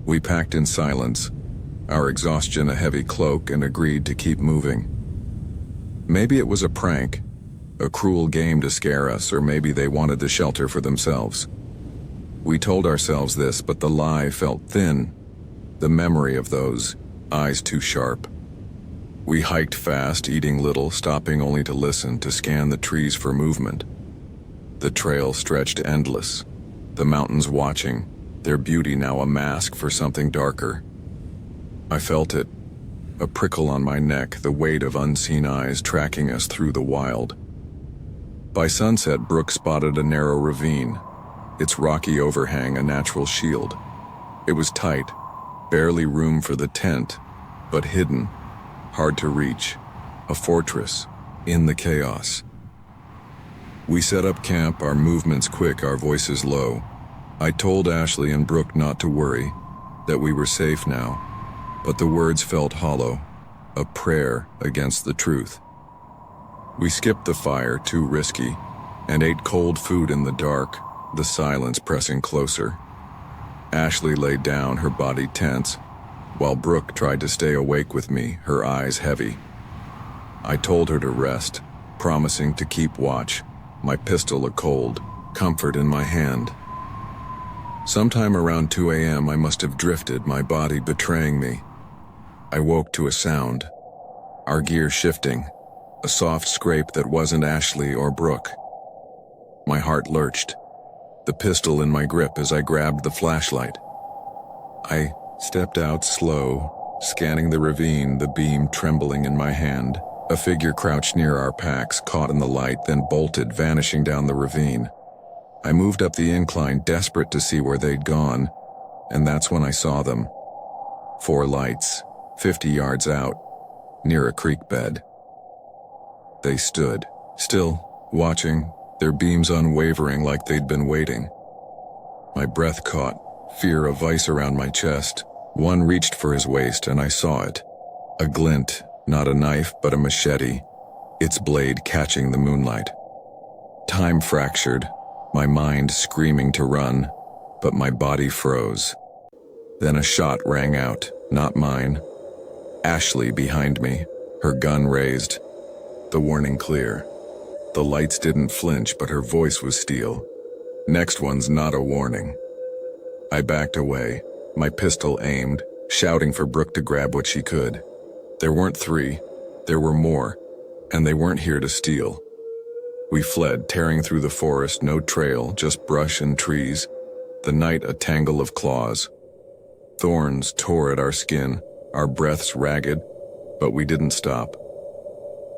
Speaker 1: We packed in silence, our exhaustion a heavy cloak, and agreed to keep moving. Maybe it was a prank, a cruel game to scare us, or maybe they wanted the shelter for themselves. We told ourselves this, but the lie felt thin, the memory of those eyes too sharp. We hiked fast, eating little, stopping only to listen, to scan the trees for movement. The trail stretched endless, the mountains watching, their beauty now a mask for something darker. I felt it, a prickle on my neck, the weight of unseen eyes tracking us through the wild. By sunset, Brooke spotted a narrow ravine, its rocky overhang a natural shield. It was tight, barely room for the tent, but hidden, hard to reach, a fortress in the chaos. We set up camp, our movements quick, our voices low. I told Ashley and Brooke not to worry, that we were safe now, but the words felt hollow, a prayer against the truth. We skipped the fire, too risky, and ate cold food in the dark, the silence pressing closer. Ashley lay down, her body tense, while Brooke tried to stay awake with me, her eyes heavy. I told her to rest, promising to keep watch, my pistol a cold, comfort in my hand. Sometime around 2 a.m. I must have drifted, my body betraying me. I woke to a sound, our gear shifting, a soft scrape that wasn't Ashley or Brooke. My heart lurched, the pistol in my grip as I grabbed the flashlight. I stepped out slow, scanning the ravine, the beam trembling in my hand, A figure crouched near our packs, caught in the light, then bolted, vanishing down the ravine. I moved up the incline, desperate to see where they'd gone, and that's when I saw them. 4 lights, 50 yards out, near a creek bed. They stood, still, watching, their beams unwavering like they'd been waiting. My breath caught, fear a vice around my chest. One reached for his waist, and I saw it. A glint, not a knife but a machete, its blade catching the moonlight. Time fractured, my mind screaming to run, but my body froze. Then a shot rang out, not mine. Ashley behind me, her gun raised. The warning clear. The lights didn't flinch, but her voice was steel. Next one's not a warning. I backed away, my pistol aimed, shouting for Brooke to grab what she could. There weren't 3, there were more, and they weren't here to steal. We fled, tearing through the forest, no trail, just brush and trees. The night a tangle of claws. Thorns tore at our skin, our breaths ragged, but we didn't stop.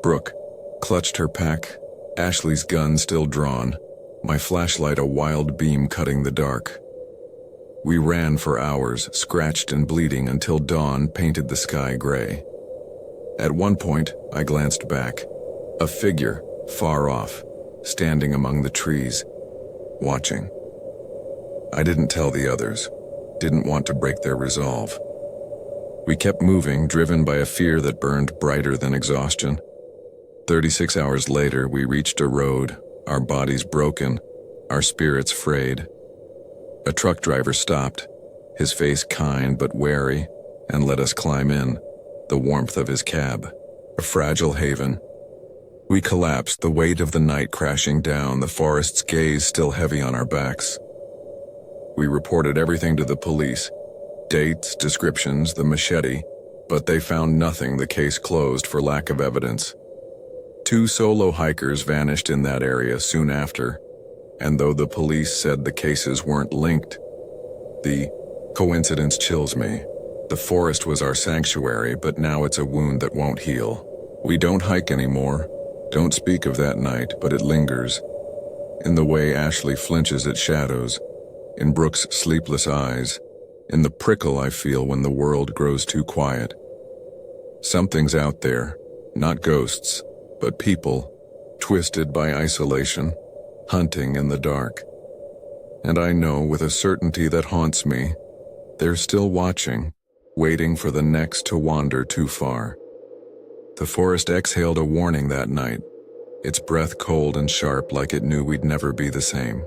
Speaker 1: Brooke clutched her pack, Ashley's gun still drawn, my flashlight a wild beam cutting the dark. We ran for hours, scratched and bleeding, until dawn painted the sky gray. At one point, I glanced back. A figure, far off, standing among the trees, watching. I didn't tell the others, didn't want to break their resolve. We kept moving, driven by a fear that burned brighter than exhaustion. 36 hours later, we reached a road, our bodies broken, our spirits frayed. A truck driver stopped, his face kind but wary, and let us climb in, the warmth of his cab, a fragile haven. We collapsed, the weight of the night crashing down, the forest's gaze still heavy on our backs. We reported everything to the police, dates, descriptions, the machete, but they found nothing. The case closed for lack of evidence. 2 solo hikers vanished in that area soon after, and though the police said the cases weren't linked, the coincidence chills me. The forest was our sanctuary, but now it's a wound that won't heal. We don't hike anymore, don't speak of that night, but it lingers. In the way Ashley flinches at shadows, in Brooke's sleepless eyes, in the prickle I feel when the world grows too quiet. Something's out there, not ghosts, but people, twisted by isolation, hunting in the dark. And I know with a certainty that haunts me, they're still watching, waiting for the next to wander too far. The forest exhaled a warning that night, its breath cold and sharp like it knew we'd never be the same.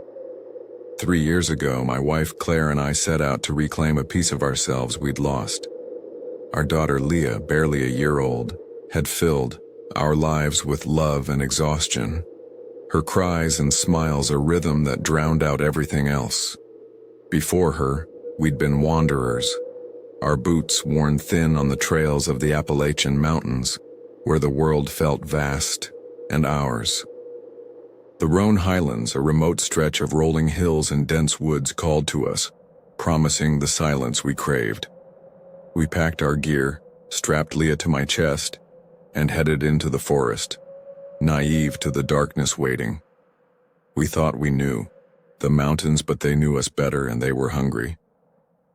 Speaker 1: 3 years ago, my wife Claire and I set out to reclaim a piece of ourselves we'd lost. Our daughter Leah, barely a year old, had filled our lives with love and exhaustion. Her cries and smiles a rhythm that drowned out everything else. Before her, we'd been wanderers, our boots worn thin on the trails of the Appalachian Mountains, where the world felt vast and ours. The Roan Highlands, a remote stretch of rolling hills and dense woods, called to us, promising the silence we craved. We packed our gear, strapped Leah to my chest, and headed into the forest, naive to the darkness waiting. We thought we knew the mountains, but they knew us better, and they were hungry.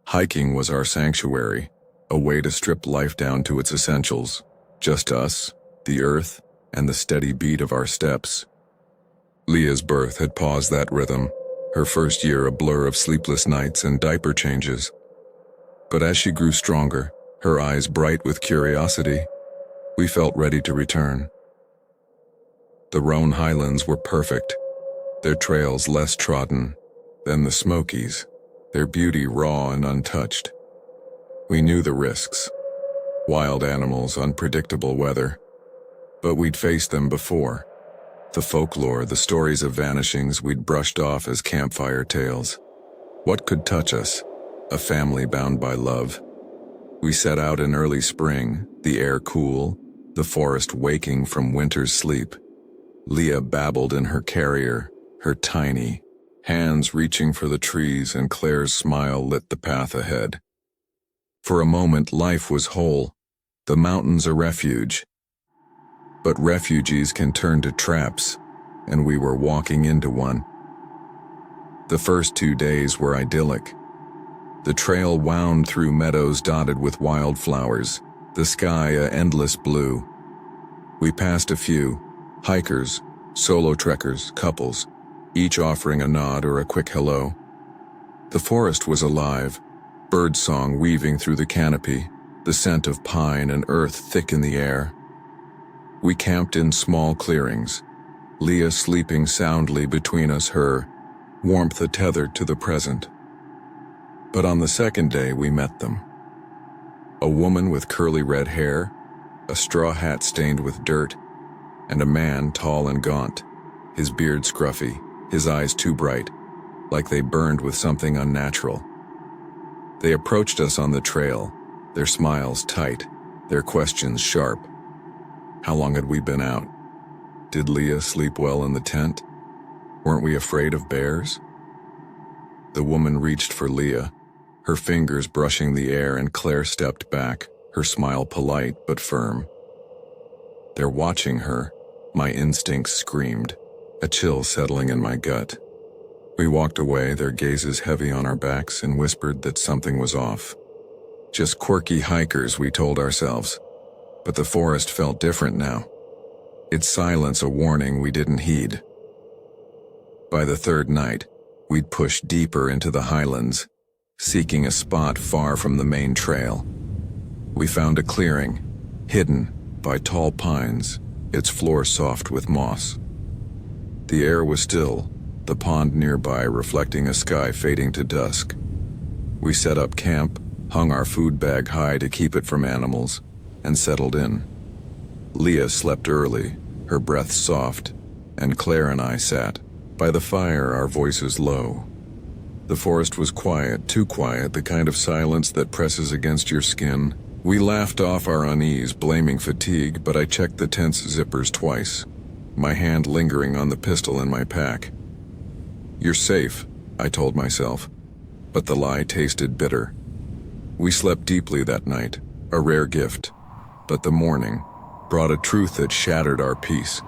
Speaker 1: Hiking was our sanctuary, a way to strip life down to its essentials, just us, the earth, and the steady beat of our steps. Leah's birth had paused that rhythm, her first year a blur of sleepless nights and diaper changes. But as she grew stronger, her eyes bright with curiosity, we felt ready to return. The Roan Highlands were perfect, their trails less trodden than the Smokies, their beauty raw and untouched. We knew the risks, wild animals, unpredictable weather, but we'd faced them before. The folklore, the stories of vanishings we'd brushed off as campfire tales. What could touch us? A family bound by love. We set out in early spring, the air cool, the forest waking from winter's sleep. Leah babbled in her carrier, her tiny hands reaching for the trees, and Claire's smile lit the path ahead. For a moment, life was whole, the mountains a refuge. But refugees can turn to traps, and we were walking into one. The first 2 days were idyllic. The trail wound through meadows dotted with wildflowers, the sky a endless blue. We passed a few, hikers, solo trekkers, couples, each offering a nod or a quick hello. The forest was alive, birdsong weaving through the canopy, the scent of pine and earth thick in the air. We camped in small clearings, Leah sleeping soundly between us, her warmth tethered to the present. But on the second day we met them. A woman with curly red hair, a straw hat stained with dirt, and a man tall and gaunt, his beard scruffy, his eyes too bright, like they burned with something unnatural. They approached us on the trail, their smiles tight, their questions sharp. How long had we been out? Did Leah sleep well in the tent? Weren't we afraid of bears? The woman reached for Leah, her fingers brushing the air, and Claire stepped back, her smile polite but firm. They're watching her, my instincts screamed, a chill settling in my gut. We walked away, their gazes heavy on our backs, and whispered that something was off. Just quirky hikers, we told ourselves. But the forest felt different now. Its silence a warning we didn't heed. By the third night, we'd pushed deeper into the highlands, seeking a spot far from the main trail. We found a clearing, hidden by tall pines, its floor soft with moss. The air was still, the pond nearby reflecting a sky fading to dusk. We set up camp, hung our food bag high to keep it from animals, and settled in. Leah slept early, her breath soft, and Claire and I sat by the fire, our voices low. The forest was quiet, too quiet, the kind of silence that presses against your skin. We laughed off our unease, blaming fatigue, but I checked the tent's zippers twice, my hand lingering on the pistol in my pack. You're safe, I told myself, but the lie tasted bitter. We slept deeply that night, a rare gift, but the morning brought a truth that shattered our peace.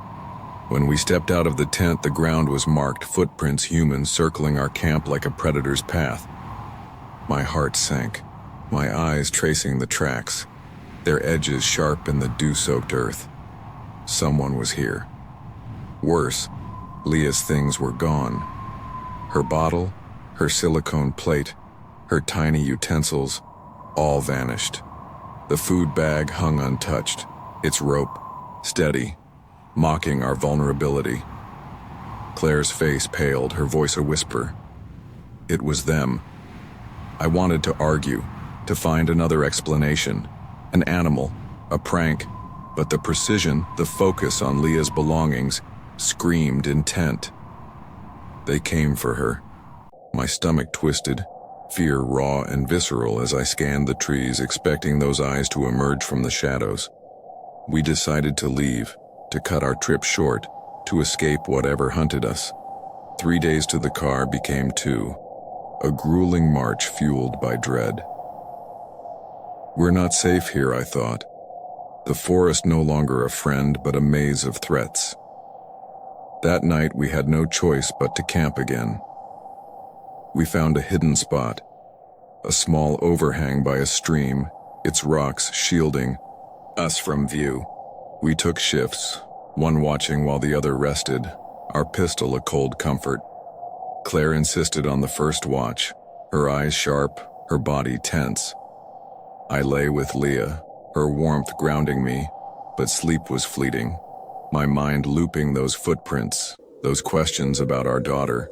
Speaker 1: When we stepped out of the tent, the ground was marked, footprints, humans circling our camp like a predator's path. My heart sank, my eyes tracing the tracks, their edges sharp in the dew-soaked earth. Someone was here. Worse, Leah's things were gone. Her bottle, her silicone plate, her tiny utensils, all vanished. The food bag hung untouched, its rope steady, mocking our vulnerability. Claire's face paled, her voice a whisper. It was them. I wanted to argue, to find another explanation, an animal, a prank, but the precision, the focus on Leah's belongings, screamed intent. They came for her. My stomach twisted, fear raw and visceral as I scanned the trees, expecting those eyes to emerge from the shadows. We decided to leave, to cut our trip short, to escape whatever hunted us. 3 days to the car became 2, a grueling march fueled by dread. We're not safe here, I thought. The forest no longer a friend, but a maze of threats. That night we had no choice but to camp again. We found a hidden spot, a small overhang by a stream, its rocks shielding us from view. We took shifts, one watching while the other rested, our pistol a cold comfort. Claire insisted on the first watch, her eyes sharp, her body tense. I lay with Leah, her warmth grounding me, but sleep was fleeting, my mind looping those footprints, those questions about our daughter.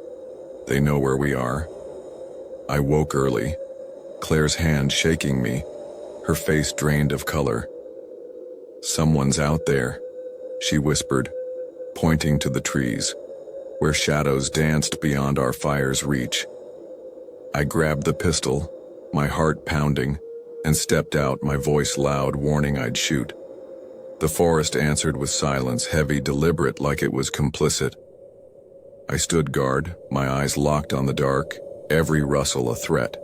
Speaker 1: They know where we are. I woke early, Claire's hand shaking me, her face drained of color. Someone's out there, she whispered, pointing to the trees, where shadows danced beyond our fire's reach. I grabbed the pistol, my heart pounding, and stepped out, my voice loud, warning I'd shoot. The forest answered with silence, heavy, deliberate, like it was complicit. I stood guard, my eyes locked on the dark, every rustle a threat.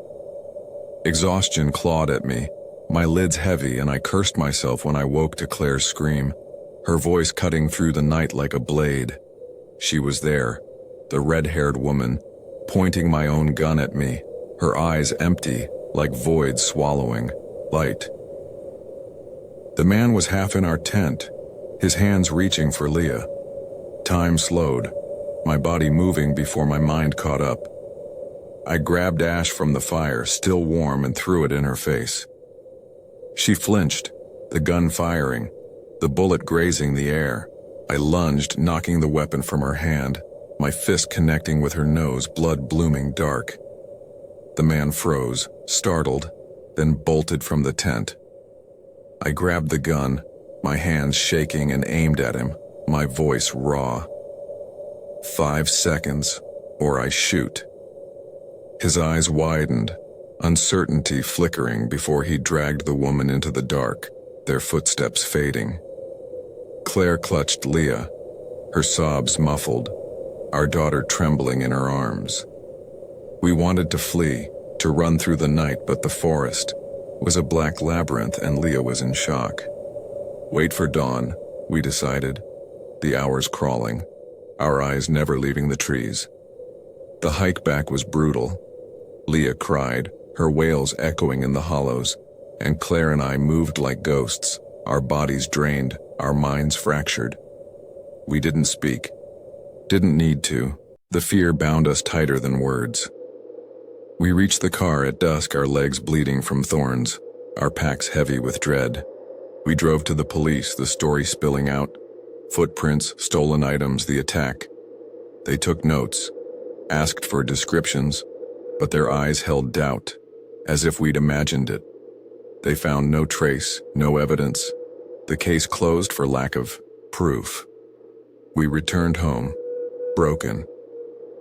Speaker 1: Exhaustion clawed at me, my lids heavy, and I cursed myself when I woke to Claire's scream. her voice cutting through the night like a blade. She was there, the red-haired woman, pointing my own gun at me, her eyes empty, like voids swallowing light. The man was half in our tent, his hands reaching for Leah. Time slowed, my body moving before my mind caught up. I grabbed ash from the fire, still warm, and threw it in her face. She flinched, the gun firing, the bullet grazing the air. I lunged, knocking the weapon from her hand, my fist connecting with her nose, blood blooming dark. The man froze, startled, then bolted from the tent. I grabbed the gun, my hands shaking, and aimed at him, my voice raw. 5 seconds, or I shoot. His eyes widened, uncertainty flickering before he dragged the woman into the dark, their footsteps fading. Claire clutched Leah, her sobs muffled, our daughter trembling in her arms. We wanted to flee, to run through the night, but the forest was a black labyrinth and Leah was in shock. Wait for dawn, we decided, the hours crawling, our eyes never leaving the trees. The hike back was brutal. Leah cried, her wails echoing in the hollows, and Claire and I moved like ghosts, our bodies drained, our minds fractured. We didn't speak. Didn't need to. The fear bound us tighter than words. We reached the car at dusk, our legs bleeding from thorns, our packs heavy with dread. We drove to the police, the story spilling out. Footprints, stolen items, the attack. They took notes, asked for descriptions, but their eyes held doubt, as if we'd imagined it. They found no trace, no evidence. The case closed for lack of proof. We returned home, broken.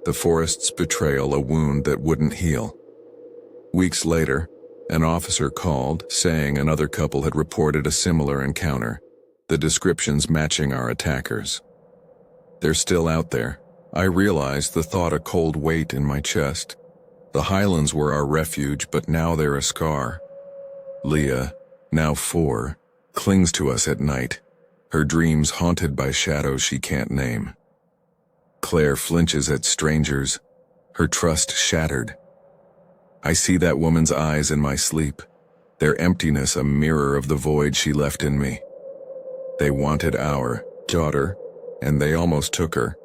Speaker 1: The forest's betrayal, a wound that wouldn't heal. Weeks later, an officer called, saying another couple had reported a similar encounter, the descriptions matching our attackers. They're still out there. I realized the thought, a cold weight in my chest. The highlands were our refuge, but now they're a scar. Leah, now 4, clings to us at night, her dreams haunted by shadows she can't name. Claire flinches at strangers, her trust shattered. I see that woman's eyes in my sleep, their emptiness a mirror of the void she left in me. They wanted our daughter, and they almost took her.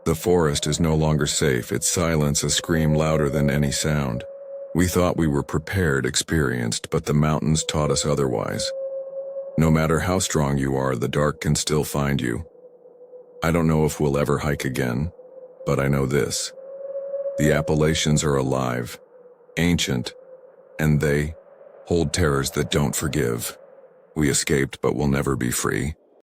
Speaker 1: The forest is no longer safe, its silence a scream louder than any sound. We thought we were prepared, experienced, but the mountains taught us otherwise. No matter how strong you are, the dark can still find you. I don't know if we'll ever hike again, but I know this. The Appalachians are alive, ancient, and they hold terrors that don't forgive. We escaped, but we'll never be free.